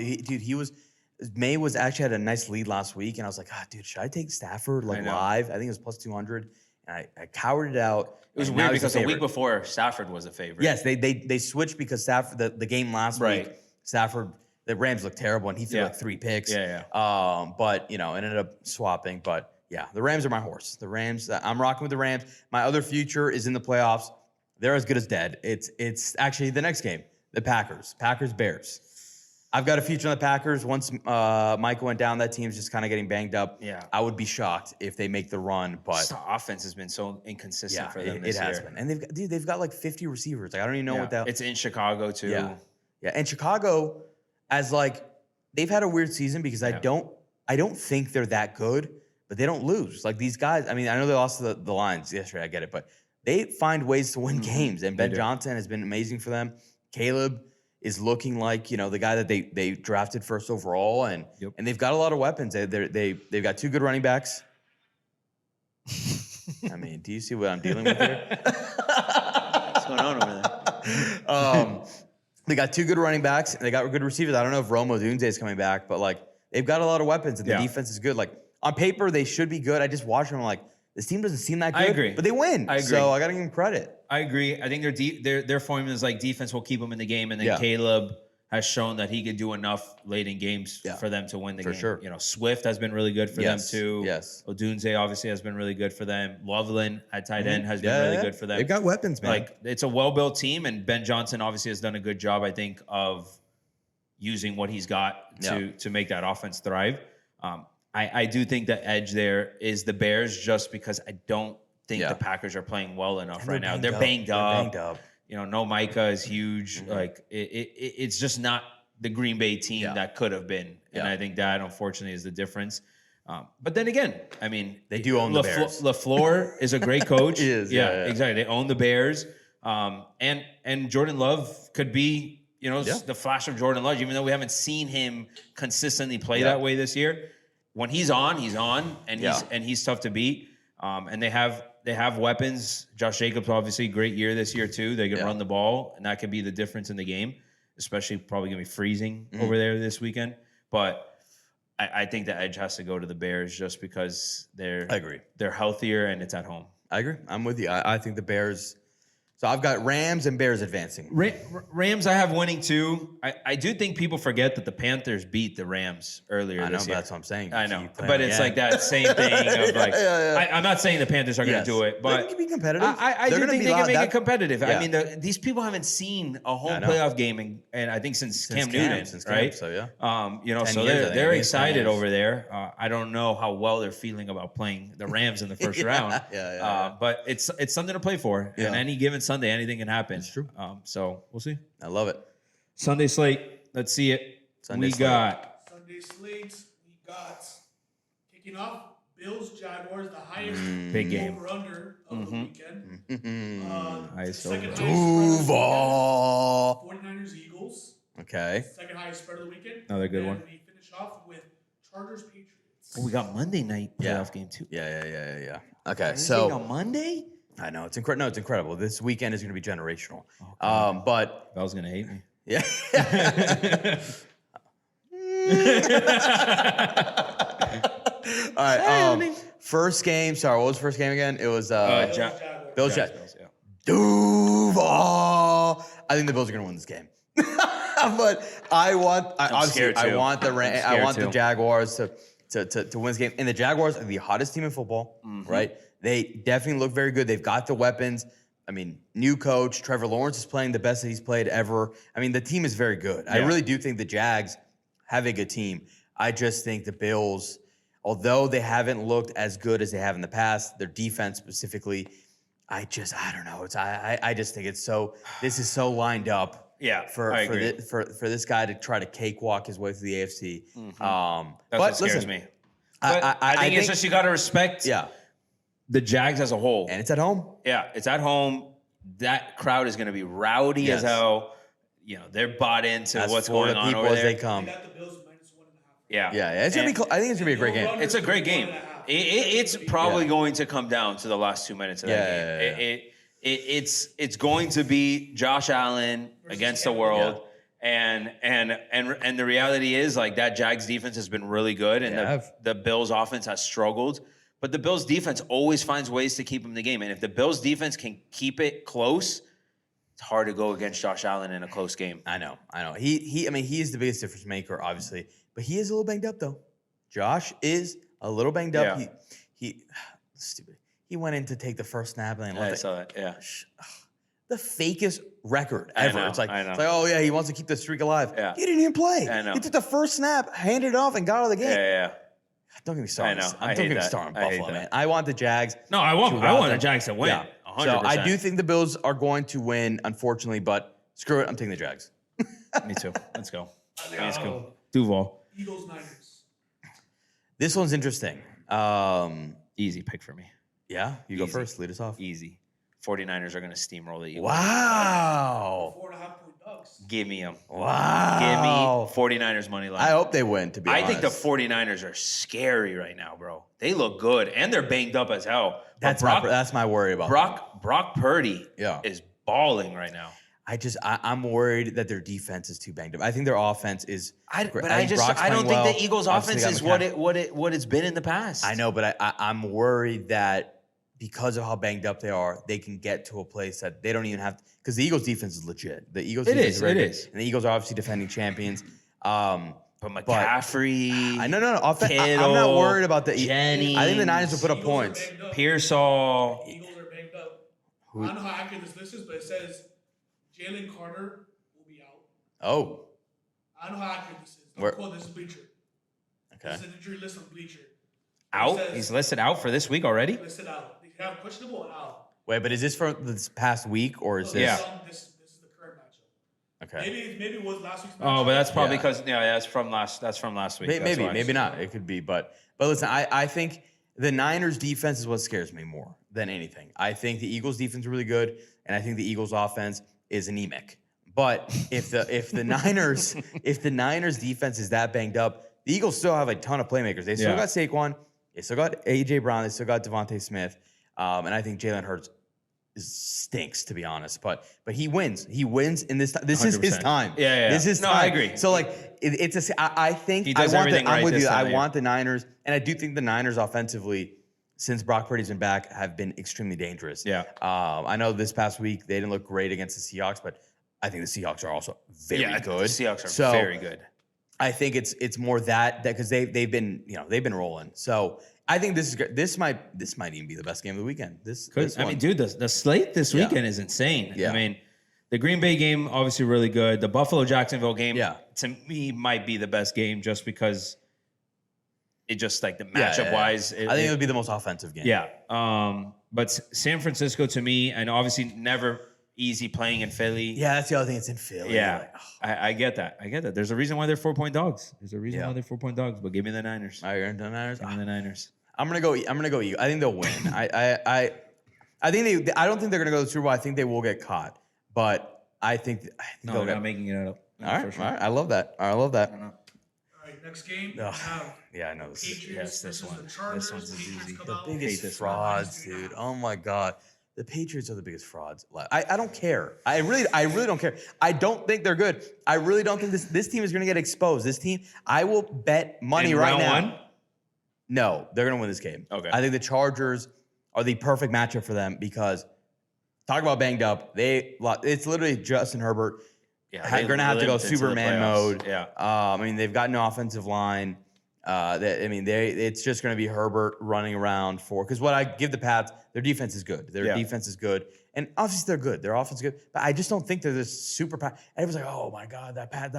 May was actually had a nice lead last week, and I was like, dude, should I take Stafford live? I think it was plus 200, and I cowered it out. It was weird because the week before, Stafford was a favorite. Yes, they switched because Stafford, the game last week, Stafford, the Rams looked terrible, and he threw like 3 picks. But, ended up swapping, but yeah, the Rams are my horse. The Rams, I'm rocking with the Rams. My other future is in the playoffs. They're as good as dead. It's actually the next game, the Packers-Bears. I've got a future on the Packers. Once Micah went down, that team's just kind of getting banged up. Yeah. I would be shocked if they make the run, but the offense has been so inconsistent for them this year. It has been. And they've got like 50 receivers. Like I don't even know what that. It's in Chicago too. Yeah. And Chicago, they've had a weird season because I don't think they're that good. But they don't lose. Like these guys, I mean, I know they lost to the Lions yesterday. I get it. But they find ways to win games. And Ben Johnson has been amazing for them. Caleb is looking like, the guy that they drafted first overall. And they've got a lot of weapons. They've got 2 good running backs. I mean, do you see what I'm dealing with here? What's going on over there? They got 2 good running backs. And they got good receivers. I don't know if Rome Odunze is coming back. But, they've got a lot of weapons. And the defense is good. On paper, they should be good. I just watch them. I'm like, this team doesn't seem that good. I agree. But they win. I agree. So I got to give them credit. I agree. I think their formula is like defense will keep them in the game. And then Caleb has shown that he could do enough late in games for them to win the game. For sure. Swift has been really good for them too. Yes. Odunze obviously has been really good for them. Loveland at tight end has been really good for them. They've got weapons, man. It's a well-built team. And Ben Johnson obviously has done a good job, I think, of using what he's got to make that offense thrive. I do think the edge there is the Bears just because I don't think the Packers are playing well enough right now. They're banged up. No Micah is huge. It's just not the Green Bay team that could have been. And I think that, unfortunately, is the difference. But then again, I mean, they do own the Bears. LaFleur is a great coach. He is. Yeah, exactly. They own the Bears. And Jordan Love could be, the flash of Jordan Love, even though we haven't seen him consistently play that way this year. When he's on, and he's tough to beat. And they have weapons. Josh Jacobs, obviously, great year this year too. They can run the ball, and that could be the difference in the game. Especially probably gonna be freezing over there this weekend. But I think the edge has to go to the Bears just because they're healthier and it's at home. I agree. I'm with you. I think the Bears So I've got Rams and Bears advancing. Rams I have winning too. I do think people forget that the Panthers beat the Rams earlier I know, this year. That's what I'm saying. I know. But it's like that same thing of like, I'm not saying the Panthers are going to do it, but they can be competitive. I do think they can make it competitive. Yeah. I mean, these people haven't seen a home playoff game, and I think since Cam Newton, right? So yeah. So they're excited over there. I don't know how well they're feeling about playing the Rams in the first round. But it's something to play for. And any given Sunday, anything can happen. It's true. So we'll see. I love it. Sunday slate. Let's see it. Sunday slates. We got kicking off Bills Jaguars, the highest big game over under of the weekend. Highest second over. highest spread Duval. 49ers Eagles. Okay. Second highest spread of the weekend. Another good and one. We finish off with Chargers Patriots. Oh, we got Monday night playoff game too. Yeah. Okay, So on Monday. I know it's incredible. No, it's incredible. This weekend is going to be generational. But Bell's gonna hate me. yeah. All right. First game. Sorry, what was the first game again? It was Bills. Jaguars, yeah. Duval. I think the Bills are going to win this game. But I want the Jaguars to win this game. And the Jaguars are the hottest team in football, right? They definitely look very good. They've got the weapons. I mean, new coach, Trevor Lawrence is playing the best that he's played ever. I mean, the team is very good. Yeah. I really do think the Jags have a good team. I just think the Bills, although they haven't looked as good as they have in the past, their defense specifically, I don't know. I just think this is so lined up. Yeah, for this guy to try to cakewalk his way through the AFC. That's what scares me. But I think it's just you got to respect the Jags as a whole. And it's at home. Yeah, it's at home. That crowd is going to be rowdy as hell. You know, they're bought into what's going on over there. As they come. They got the Bills -1.5. Yeah. It's gonna be. I think it's gonna be a great game. It's a great game. It's probably going to come down to the last 2 minutes of that game. It's going to be Josh Allen against the world. And the reality is, like, that Jags defense has been really good, and the Bills offense has struggled. But the Bills defense always finds ways to keep them in the game. And if the Bills defense can keep it close, it's hard to go against Josh Allen in a close game. I know. He is the biggest difference maker, obviously, but he is a little banged up though. Josh is a little banged up. Yeah. He stupid. He went in to take the first snap and I saw that. Yeah. The fakest record ever. It's like, oh yeah, he wants to keep the streak alive. Yeah. He didn't even play. I know. He took the first snap, handed it off, and got out of the game. Yeah. Don't get me started. I Don't get me started on Buffalo, man. I want the Jags. No, I want the Jags to win. 100%. So I do think the Bills are going to win, unfortunately, but screw it. I'm taking the Jags. Me too. Let's go. Let's go. Duval. Eagles Niners. This one's interesting. Easy pick for me. Yeah? You go first. Lead us off. Easy. 49ers are going to steamroll the Eagles. Wow. 4.5-point dogs. Give me them. Wow. Give me 49ers money line. I hope they win, to be honest. I think the 49ers are scary right now, bro. They look good, and they're banged up as hell. That's my worry about Brock Purdy is balling right now. I'm worried that their defense is too banged up. I think their offense is. I don't think the Eagles' offense is what it's been in the past. I know, but I'm worried that because of how banged up they are, they can get to a place that they don't even have. Because the Eagles' defense is legit. The Eagles' defense is very good. And the Eagles are obviously defending champions. But McCaffrey, I'm Kittle, not worried about the Jennings. I think the Niners will put up points. Pearsall. Eagles are banged up. I don't know how accurate this list is, but it says Jalen Carter will be out. Oh. I don't know how accurate this is. Don't quote this is Bleacher. Okay. This is an injury list on Bleacher. Out? He's listed out for this week already? Listed out. They have questionable and out. Wait, but is this from this past week or is this? Yeah. This is the current matchup. Okay. Maybe it was last week's matchup. Oh, but that's probably because that's from last week. Maybe not. It could be, but listen, I think the Niners defense is what scares me more than anything. I think the Eagles defense is really good, and I think the Eagles offense is anemic. But if the Niners defense is that banged up, the Eagles still have a ton of playmakers. They still got Saquon, they still got AJ Brown, they still got Devontae Smith, and I think Jalen Hurts stinks, to be honest. But he wins. He wins in this time. This 100%. Is his time. Yeah. This is time. I agree. So I think he does everything right I'm with this you. time I want the Niners, and I do think the Niners offensively since Brock Purdy's been back, have been extremely dangerous. Yeah. I know this past week they didn't look great against the Seahawks, but I think the Seahawks are also very good. The Seahawks are very good. I think it's more that because they've been rolling. So I think this might even be the best game of the weekend. I mean, dude, the slate this weekend is insane. Yeah. I mean, the Green Bay game obviously really good. The Buffalo Jacksonville game, to me, might be the best game just because it just like the matchup wise. I think it would be the most offensive game. Yeah. But San Francisco to me, and obviously never easy playing in Philly. Yeah, that's the other thing. It's in Philly. Yeah, I get that. There's a reason why they're 4-point dogs. There's a reason why they're 4-point dogs. But give me the Niners. Are you going to the Niners? Give me the Niners. I'm gonna go. Eagles. I think they'll win. I don't think they're gonna go to the Super Bowl. I think they will get caught. But I think they're not making it up. All right. I love that. All right, next game. Yeah, I know this. Patriots this versus one. the Chargers. This one's easy. The biggest frauds, dude. Oh my God. The Patriots are the biggest frauds. I don't care. I really don't care. I don't think they're good. I really don't think this team is going to get exposed. This team, I will bet money right now. Round one? No, they're going to win this game. Okay. I think the Chargers are the perfect matchup for them because talk about banged up. It's literally Justin Herbert. Yeah, They're going to have to go Superman mode. Yeah. I mean, they've got no offensive line. It's just going to be Herbert running around because what I give the Pats, their defense is good. Their defense is good. And obviously they're good. Their offense is good. But I just don't think they're this super Pat. Everyone's like, oh my God, that Pat.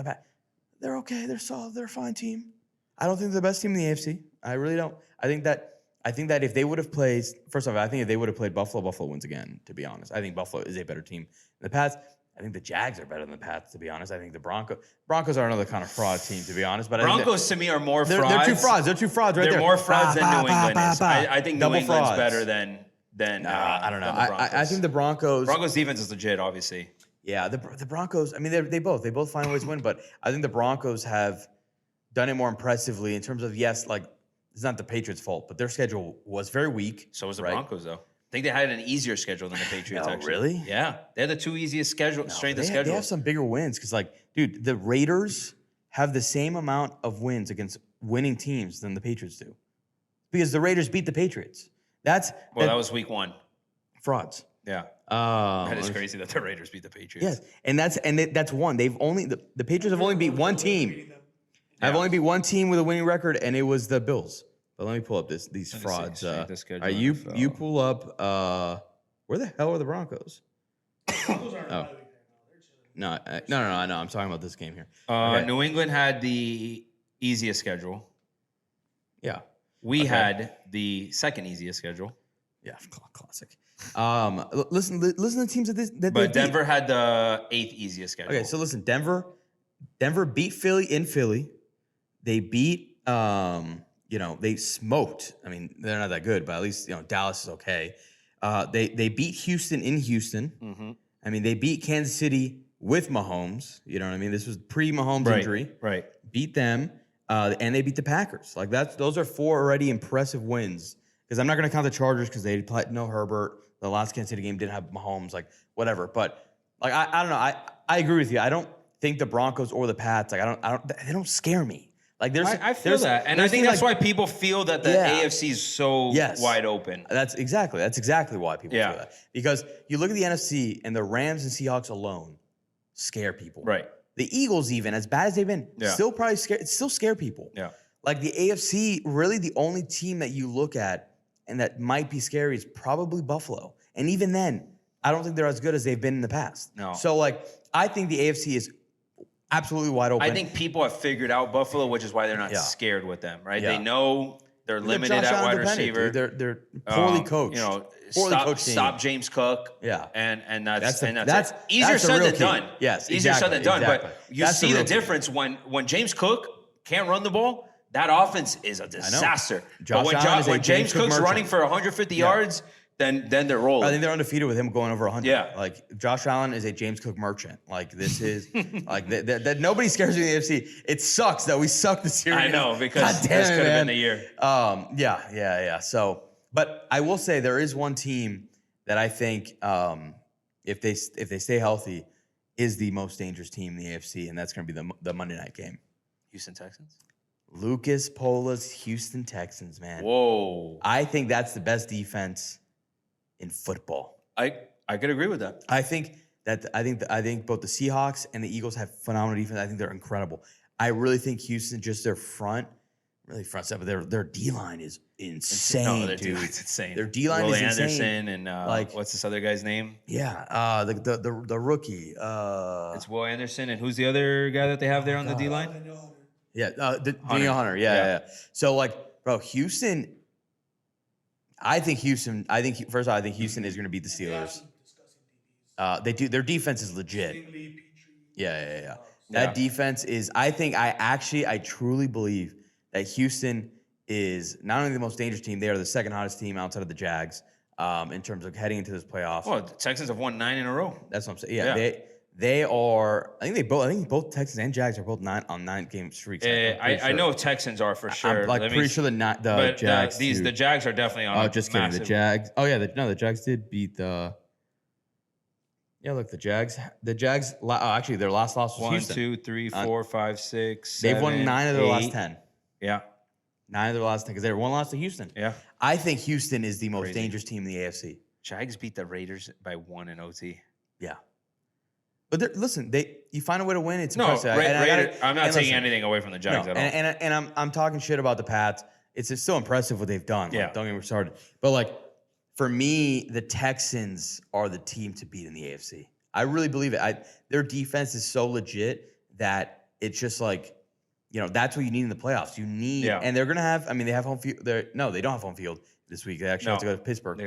They're okay. They're solid. They're a fine team. I don't think they're the best team in the AFC. I really don't. I think that if they would have played, first off, I think if they would have played Buffalo wins again, to be honest. I think Buffalo is a better team than the Pats. I think the Jags are better than the Pats, to be honest. I think the Broncos are another kind of fraud team, to be honest. But Broncos to me are more frauds. They're two frauds. They're two frauds right there. They're more frauds than New England is. I think Double New England's frauds. better than I don't know. than the Broncos. I think the Broncos. Broncos defense is legit, obviously. Yeah, the Broncos. I mean, they both find ways to win, but I think the Broncos have done it more impressively in terms of it's not the Patriots' fault, but their schedule was very weak. So was the Broncos, though. I think they had an easier schedule than the Patriots, No, actually. really? Yeah. They had the two easiest strength of schedule. They have some bigger wins because, dude, the Raiders have the same amount of wins against winning teams than the Patriots do because the Raiders beat the Patriots. That was week one. Frauds. Yeah. That is crazy that the Raiders beat the Patriots. Yes, and that's one. They've only the Patriots have only beat one team. I've only beat one team with a winning record, and it was the Bills. But let me pull up these frauds. You pull up. Where the hell are the Broncos? Broncos aren't Oh. No. I know. I'm talking about this game here. New England had the easiest schedule. Yeah. We had the second easiest schedule. Yeah, classic. Listen to the teams that But Denver had the 8th easiest schedule. Okay, so listen, Denver beat Philly in Philly. They beat they smoked. I mean, they're not that good, but at least Dallas is okay. They beat Houston in Houston. Mm-hmm. I mean, they beat Kansas City with Mahomes. You know what I mean? This was pre-Mahomes injury. Right. Beat them, and they beat the Packers. Those are 4 already impressive wins. Because I'm not going to count the Chargers because they played no Herbert. The last Kansas City game didn't have Mahomes. Whatever. But I don't know. I agree with you. I don't think the Broncos or the Pats. They don't scare me. I feel that, and I think that's why people feel that the AFC is so wide open. That's exactly why people feel that. Because you look at the NFC and the Rams and Seahawks alone scare people. Right. The Eagles, even as bad as they've been, still scare people. Yeah. The AFC, really the only team that you look at and that might be scary is probably Buffalo. And even then, I don't think they're as good as they've been in the past. No. So I think the AFC is absolutely wide open. I think people have figured out Buffalo, which is why they're not scared with them, right? Yeah. They know they're limited at wide receiver. Dude. They're poorly coached. Stop James Cook. Yeah. And that's that's easier said than done. Yes, easier said than done. Exactly. But you see the difference when James Cook can't run the ball. That offense is a disaster. But when James Cook's running for 150 yards, then they're rolling. I think they're undefeated with him going over 100. Yeah. Josh Allen is a James Cook merchant. This is that nobody scares me in the AFC. It sucks that we suck this year. I know, because this could have been the year. Yeah. So, but I will say there is one team that I think if they stay healthy is the most dangerous team in the AFC, and that's going to be the Monday night game. Houston Texans? Lucas Pola's Houston Texans, man. Whoa. I think that's the best defense in football. I could agree with that. I think both the Seahawks and the Eagles have phenomenal defense. I think they're incredible. I really think Houston, just their front seven, but their D line is insane. No, their dude. D-line's insane. Their D line is insane. Anderson and what's this other guy's name? Yeah, the rookie. It's Will Anderson, and who's the other guy that they have there on the D line? Yeah, Daniel Hunter. Yeah. So bro, Houston. I think Houston is going to beat the Steelers. They do. Their defense is legit. Yeah. That defense is. I truly believe that Houston is not only the most dangerous team, they are the second hottest team outside of the Jags in terms of heading into this playoffs. Well, the Texans have won 9 in a row. That's what I'm saying. Yeah. They are. I think both Texans and Jags are both 9-game streaks. I know Texans are for sure. I'm pretty sure the Jags. The Jags are definitely on. Oh, just kidding. The Jags. Oh yeah, the Jags did beat the. Yeah, look, the Jags. Actually, their last loss was 1, Houston. 2, 3, 4, 5, 6. They've 7, won 9 of their 8. last 10. Yeah. 9 of their last 10 because they were one loss to Houston. Yeah. I think Houston is the most dangerous team in the AFC. Jags beat the Raiders by 1 in OT. Yeah. But listen, you find a way to win. It's no, impressive. I'm not taking anything away from the Jags at all. And I'm talking shit about the Pats. It's still impressive what they've done. Yeah. Don't get me started. But for me, the Texans are the team to beat in the AFC. I really believe it. Their defense is so legit that it's just that's what you need in the playoffs. You need, and they're gonna have. I mean, they have home field. They don't have home field this week. They actually have to go to Pittsburgh.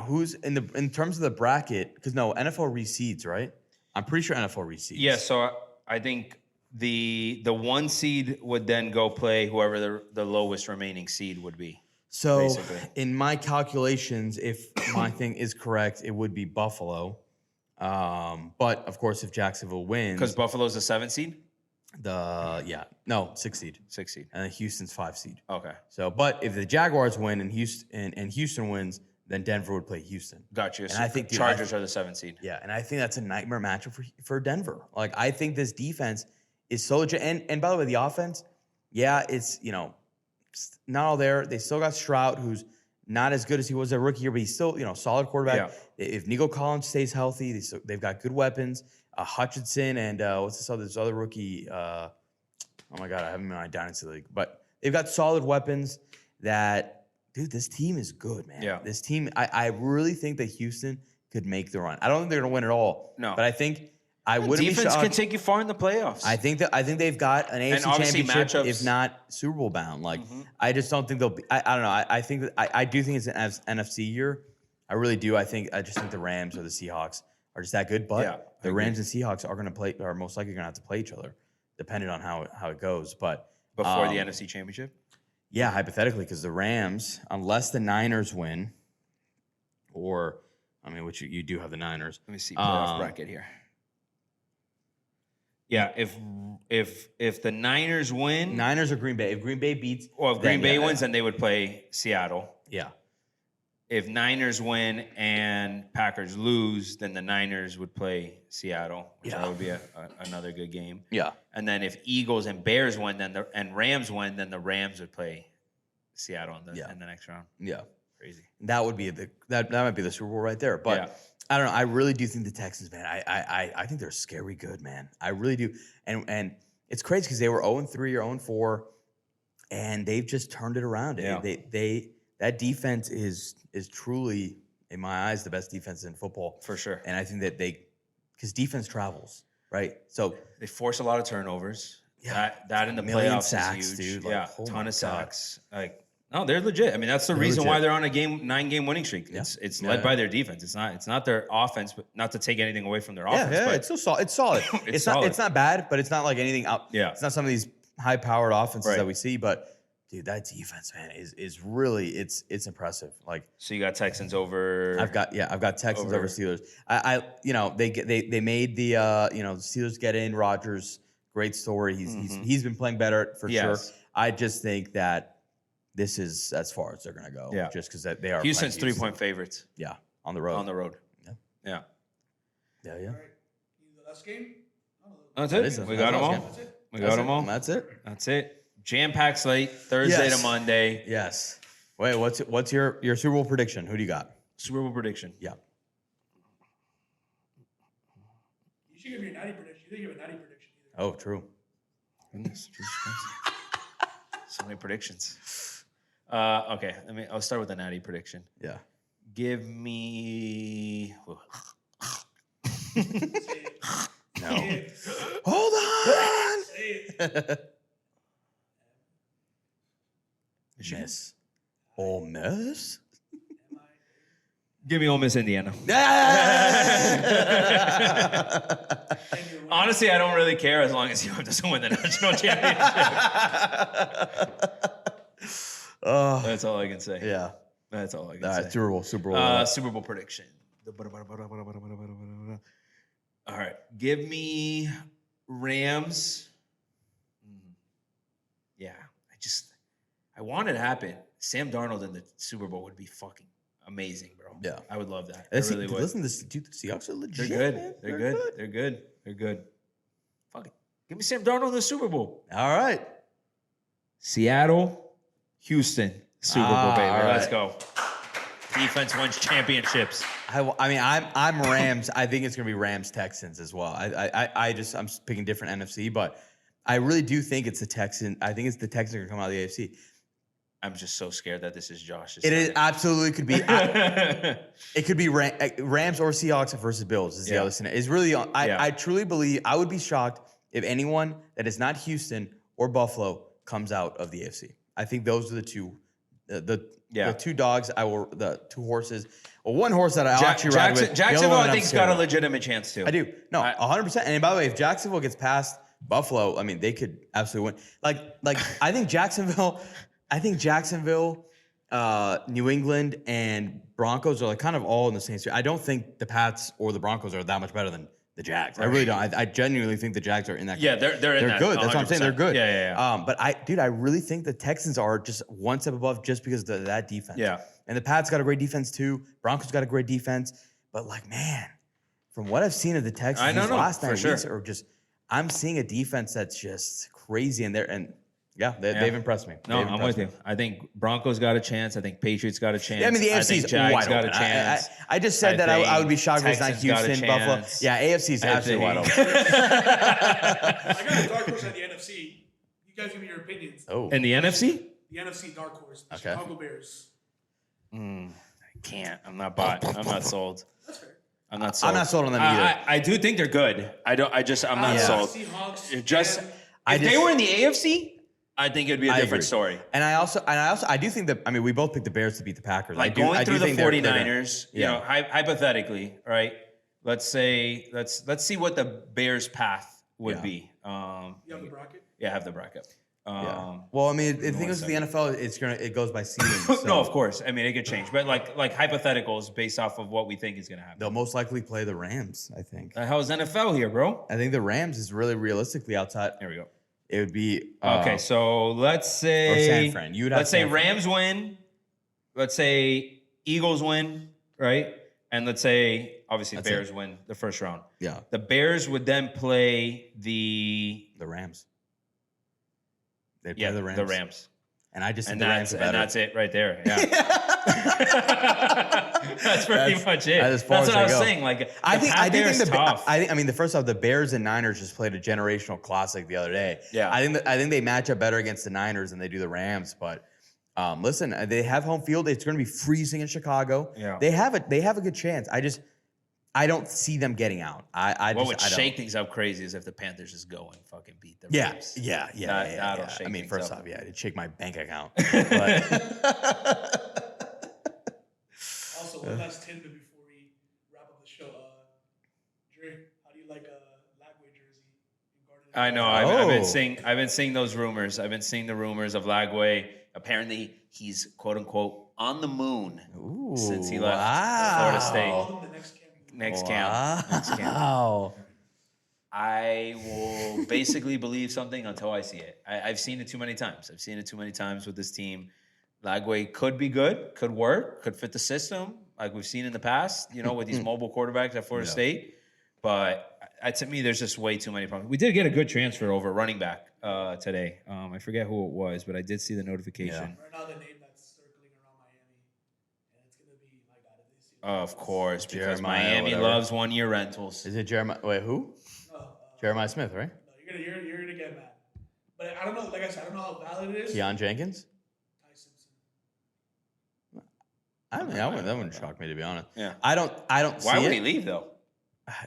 Who's in terms of the bracket? Because NFL reseeds, right? I'm pretty sure NFL reseeds. Yeah, so I think the 1 seed would then go play whoever the lowest remaining seed would be. So basically, in my calculations, if my thing is correct, it would be Buffalo. But of course, if Jacksonville wins, because Buffalo's the 7th seed. 6th seed. 6th seed. And then Houston's 5th seed. Okay. So, but if the Jaguars win and Houston wins, then Denver would play Houston. Gotcha. And so I think Chargers are the 7th seed. Yeah, and I think that's a nightmare matchup for Denver. I think this defense is so legit. And by the way, the offense, it's not all there. They still got Stroud, who's not as good as he was their rookie year, but he's still solid quarterback. Yeah. If Nico Collins stays healthy, they've got good weapons. Hutchinson and what's this other rookie? Oh my God, I have him in my dynasty league. But they've got solid weapons that, dude, this team is good, man. Yeah. This team, I really think that Houston could make the run. I don't think they're going to win it all. No. I think I wouldn't be shocked. Defense can take you far in the playoffs. I think they've got an AFC championship, matchups. if not Super Bowl bound. I just don't think they'll be. I don't know. I think that I do think it's an NFC year. I really do. I just think the Rams or the Seahawks are just that good. But the Rams and Seahawks are most likely going to have to play each other, depending on how it goes. But before the NFC championship. Yeah, hypothetically, because the Rams, unless the Niners win, which you do have the Niners. Let me see playoff bracket here. Yeah, if the Niners win, Niners or Green Bay. If Green Bay beats, if Green Bay wins, then they would play Seattle. Yeah. If Niners win and Packers lose, then the Niners would play Seattle, which that would be another good game. Yeah. And then if Eagles and Bears win, and Rams win, then the Rams would play Seattle in the next round. Yeah. Crazy. That would be that might be the Super Bowl right there. But I don't know. I really do think the Texans, man. I think they're scary good, man. I really do. And it's crazy because they were 0-3 or 0-4, and they've just turned it around. Yeah. That defense is truly, in my eyes, the best defense in football. For sure. And I think that because defense travels, right? So they force a lot of turnovers. Yeah. That in the Million playoffs sacks, is huge. dude. Ton of sacks. No, they're legit. I mean, that's the reason why they're on a 9-game winning streak. Yeah. It's led by their defense. It's not their offense, but not to take anything away from their offense. Yeah, but it's still solid. It's solid. It's not bad, but it's not like anything out. Yeah. It's not some of these high-powered offenses that we see, but dude, that defense, man, is really it's impressive. So you got Texans over. I've got Texans over Steelers. They made the Steelers get in Rodgers. Great story. He's been playing better for sure. I just think that this is as far as they're going to go. Yeah. Just because they are. Houston's 3-point favorites. Yeah, on the road. Yeah. All right. The last game. That's it. We got them all. That's it. We got them all? That's it. That's it. Jam-packed slate, Thursday to Monday. Yes. Wait, what's your Super Bowl prediction? Who do you got? Super Bowl prediction. Yeah. You should give me a natty prediction. You didn't give a natty prediction either. Oh, true. Goodness, Jesus Christ. So many predictions. Okay, I'll start with a natty prediction. Yeah. Give me... No. Hold on. Miss. Ole Miss? Give me Ole Miss, Indiana. Honestly, I don't really care as long as UM doesn't win the national championship. That's all I can say. Yeah. That's all I can say. Super Bowl. Super Bowl prediction. All right. Give me Rams. Yeah. I want it to happen. Sam Darnold in the Super Bowl would be fucking amazing, bro. Yeah. I would love that. I really would. Listen, the Seahawks are legit. They're good. Man. They're good. They're good. Fuck it. Give me Sam Darnold in the Super Bowl. All right. Seattle, Houston, Super Bowl, baby. Right. Let's go. Defense wins championships. I'm Rams. I think it's gonna be Rams Texans as well. I'm picking different NFC, but I really do think it's the Texans. I think it's the Texans that are gonna come out of the AFC. I'm just so scared that this is Josh's. It is absolutely could be. It could be Rams or Seahawks versus Bills. Is the other scenario. It's really. I truly believe. I would be shocked if anyone that is not Houston or Buffalo comes out of the AFC. I think those are the two. The two dogs. The two horses. Well, one horse that I actually ride with. Jacksonville, I think, has got a legitimate chance too. I do. No, 100%. And by the way, if Jacksonville gets past Buffalo, I mean, they could absolutely win. Like I think Jacksonville, New England, and Broncos are like kind of all in the same sphere. I don't think the Pats or the Broncos are that much better than the Jags. I really don't. I genuinely think the Jags are in that. Yeah, they're in that. Good. That's what I'm saying. They're good. Yeah. But I really think the Texans are just one step above just because of that defense. Yeah. And the Pats got a great defense too. Broncos got a great defense. But man, from what I've seen of the Texans these last 9 weeks, are just I'm seeing a defense that's just crazy in there. And they've impressed me. No, I'm with you. I think Broncos got a chance. I think Patriots got a chance. Yeah, I mean, the AFC's Jags wide got open. a chance. I just said that I would be shocked if it's not Houston, Buffalo. Yeah, AFC's absolutely wide open. I got a dark horse at the NFC. You guys give me your opinions. Oh. In the NFC? The NFC dark horse. The Chicago Bears. I can't. I'm not bought. I'm not sold. That's fair. I'm not sold. I'm not sold on them either. I do think they're good. I'm not sold. Seahawks. If they were in the AFC, I think it'd be a different story. And I do think that, we both picked the Bears to beat the Packers. Going through the 49ers, hypothetically, right? Let's say, let's see what the Bears' path would be. You have the bracket? Yeah, I have the bracket. Well, the thing is, the NFL, it goes by seeding. So no, of course. it could change. But like hypotheticals based off of what we think is going to happen. They'll most likely play the Rams, I think. The hell is NFL here, bro? I think the Rams is really realistically outside. There we go. It would be okay. So let's say San Fran. Let's say Rams win. Let's say Eagles win, right? And let's say obviously Bears win the first round. Yeah. The Bears would then play the Rams. They play the Rams. The Rams. And I just think the Rams are better. And that's it right there. Yeah. That's pretty much it. That's what I was saying. I think first off, the Bears and Niners just played a generational classic the other day. Yeah. I think they match up better against the Niners than they do the Rams. But listen, they have home field. It's going to be freezing in Chicago. Yeah. They have a good chance. I don't see them getting out. What would shake things up crazy is if the Panthers just go and fucking beat the Rams. Yeah. Shake things first up. off, it'd shake my bank account. Also, one last tidbit before we wrap up the show. Dre, how do you like Lagway jersey? I know. I've been seeing those rumors. I've been seeing the rumors of Lagway. Apparently, he's quote unquote on the moon since he left Florida State. Next camp. Wow. I will basically believe something until I see it. I've seen it too many times. I've seen it too many times with this team. Lagway could be good, could work, could fit the system like we've seen in the past, with these mobile quarterbacks at Florida State. But to me, there's just way too many problems. We did get a good transfer over running back today. I forget who it was, but I did see the notification. Yeah. Right now, the name that's circling around Miami, and it's gonna be my God. If they see Of course, because Jeremiah, Miami loves 1-year rentals. Is it Jeremiah? Wait, who? Jeremiah Smith, right? No, you're gonna get mad. But I don't know. Like I said, I don't know how valid it is. Keon Jenkins. Ty Simpson. I mean, that wouldn't shock me, to be honest. Yeah. I don't. Why would he leave though?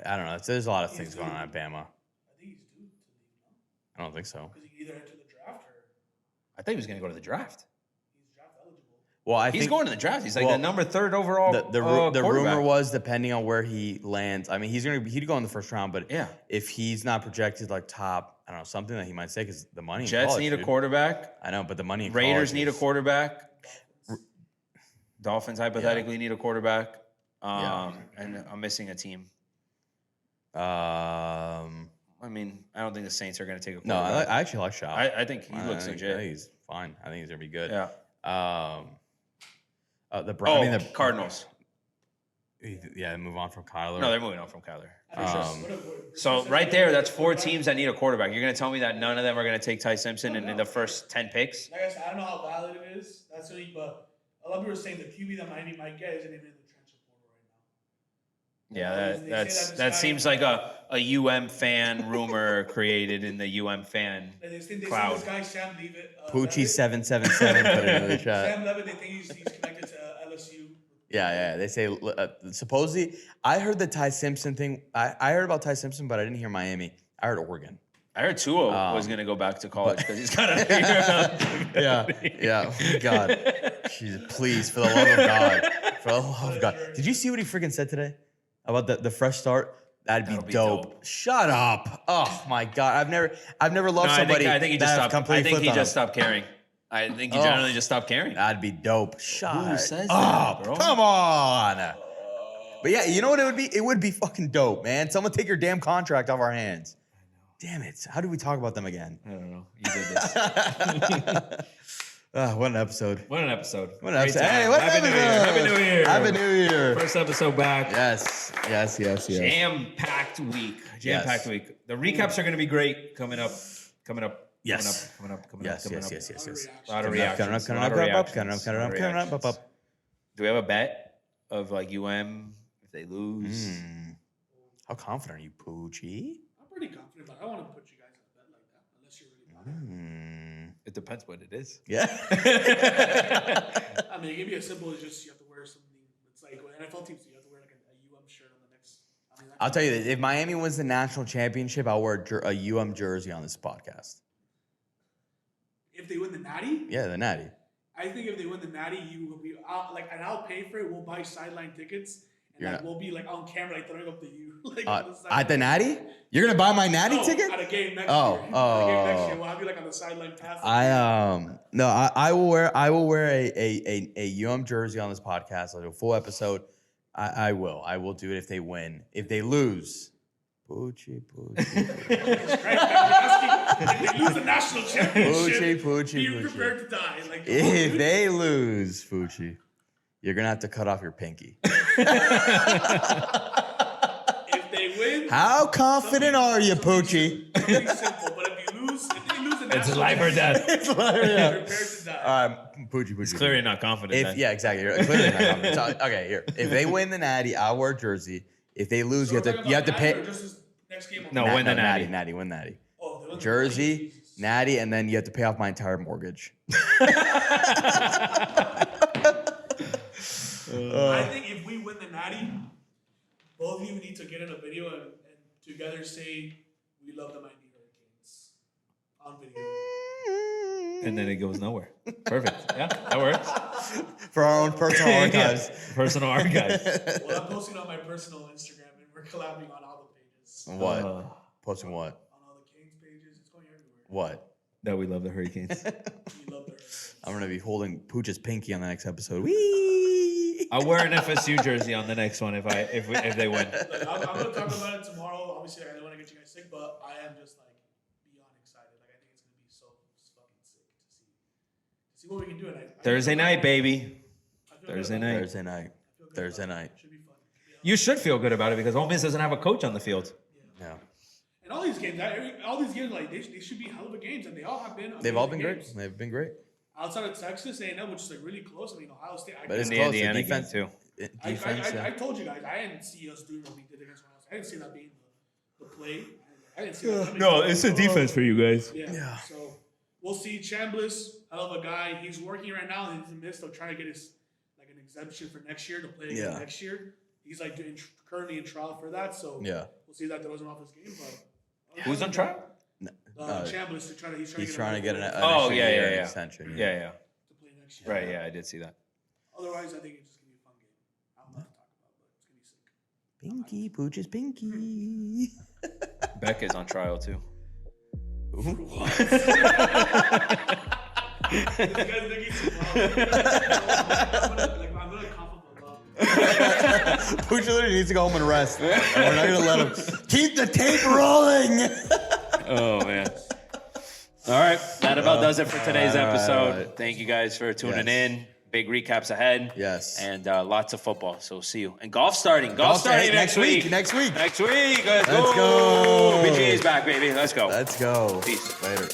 I don't know. There's a lot of things going on at Bama. I think he's due to leave. I don't think so. Because he can either enter the draft or I thought he was going to go to the draft. he's draft eligible. Well, He's going to the draft. He's like the number 3rd overall. The rumor was, depending on where he lands. I mean, he'd go in the first round, but Yeah. if he's not projected like top, I don't know, something that he might say, because the money. Jets need a quarterback. I know, but the money. Raiders need a quarterback. Dolphins hypothetically need a quarterback. And I'm missing a team. I mean, I don't think the Saints are going to take a No, quarterback. I actually like Shaw. I think he looks legit. I think he's fine. I think he's gonna be good. Yeah. The Cardinals. Yeah, move on from Kyler. No, they're moving on from Kyler. What So right there, that's 4 teams that need a quarterback. You're going to tell me that none of them are going to take Ty Simpson in the first 10 picks? Like I said, I don't know how valid it is. That's really, but a lot of people are saying the QB that Miami might get isn't even in the transfer portal right now. Yeah, that seems like a UM fan rumor created in the UM fan They cloud. this guy Sam Leavitt. Poochie 777 put it in the chat. Sam Leavitt, they think he's connected to LSU. Yeah. They say supposedly. I heard the Ty Simpson thing. I heard about Ty Simpson, but I didn't hear Miami. I heard Oregon. I heard Tua was going to go back to college because he's got a Yeah. Oh, God. Jeez, please, for the love of God. For the love of God. Did you see what he freaking said today about the fresh start? That'd be dope. Shut up. Oh my God. I've never loved somebody. I think he just stopped. I think he just stopped caring. I think he generally just stopped caring. That'd be dope. Shut Who says up. that, bro? Come on. But yeah, you know what it would be? It would be fucking dope, man. Someone take your damn contract off our hands. Damn it. How do we talk about them again? I don't know. You did this. What an episode. What an episode. Hey, what Happy New Year. Happy New Year. Happy New Year. First episode back. Yes. Jam-packed week. The recaps are going to be great coming up. Yes. Coming up. Yes. A lot of reactions. Coming up. Do we have a bet of like UM if they lose? How confident are you, Poochie? I'm pretty confident, but I don't want to put you guys in a bet like that unless you're really confident. It depends what it is. Yeah. I mean, it can be as simple as just you have to wear something. It's like with NFL teams, you have to wear like a UM shirt on the next. I'll tell you this: if Miami wins the national championship, I'll wear a UM jersey on this podcast. If they win the Natty? Yeah, the Natty. I think if they win the Natty, you will be and I'll pay for it. We'll buy sideline tickets, and we'll be like on camera, like throwing up the U. Like at the Natty? You're gonna buy my Natty ticket? At a game next year. At a game next year, we'll have you like on the sideline pass. I will wear a UM jersey on this podcast. I'll do a full episode. I will do it if they win. If they lose, Poochie. If they lose the national championship, Poochie. be prepared to die. Like, if they lose, Poochie, you're gonna have to cut off your pinky. If they win, how confident are you, Poochie? Something simple, but if they lose the national It's life or death. It's life or death. Prepare to die. Poochie. He's clearly not confident. Yeah, exactly. You're clearly not confident. So, okay, here. If they win the Natty, I'll wear a jersey. If they lose, you have to pay. Next game win the Natty. Win Natty. Oh, jersey, Natty, and then you have to pay off my entire mortgage. I think if we win the Natty, both of you need to get in a video and together say we love the Miami Hurricanes on video. And then it goes nowhere. Perfect. Yeah, that works. For our own personal archives. Personal archives. Well, I'm posting on my personal Instagram, and we're collabing on all the pages. What? Posting what? On all the Canes pages. It's going everywhere. What? That we love the Hurricanes. We love the Hurricanes. I'm gonna be holding Pooch's pinky on the next episode. Whee! I'll wear an FSU jersey on the next one if they win. Look, I'm gonna talk about it tomorrow. Obviously, I don't want to get you guys sick, but I am just like beyond excited. Like I think it's gonna be so fucking sick to see what we can do. And Thursday night, baby. Thursday night. Thursday night. Should be fun. You should feel good about it because Ole Miss doesn't have a coach on the field. Yeah. And all these games, like they should be hell of a games, and they all have been. They've all been games. great. They've been great. Outside of Texas A&M, which is like really close. I mean, Ohio State. But it's the close. Indiana The defense game, too. I told you guys, I didn't see us doing what we did against Ohio State. I didn't see that being the play. I didn't see that. No, it's a defense for you guys. Yeah. So we'll see. Chambliss, hell of a guy. He's working right now. He's in the midst of trying to get his like an exemption for next year to play again next year. He's like currently in trial for that. So we'll see that throws him off his game. But who's on trial? Chambliss he's trying to get an extension. Yeah. To play next year. Right. Yeah, I did see that. Otherwise, I think it's just gonna be a fun game. I don't know what to talk about, but it's gonna be sick. Pinky, Pooch's Pinky. Becca's on trial too. I'm gonna cough up a lot. Pooch literally needs to go home and rest. And we're not gonna let him keep the tape rolling. Oh man. All right, that about does it for today's episode. Thank you guys for tuning in. Big recaps ahead. Yes. And lots of football. So see you. And golf starting. Golf starting next week. Next week. Let's go. go. BG is back, baby. Let's go. Let's go. Peace. Later.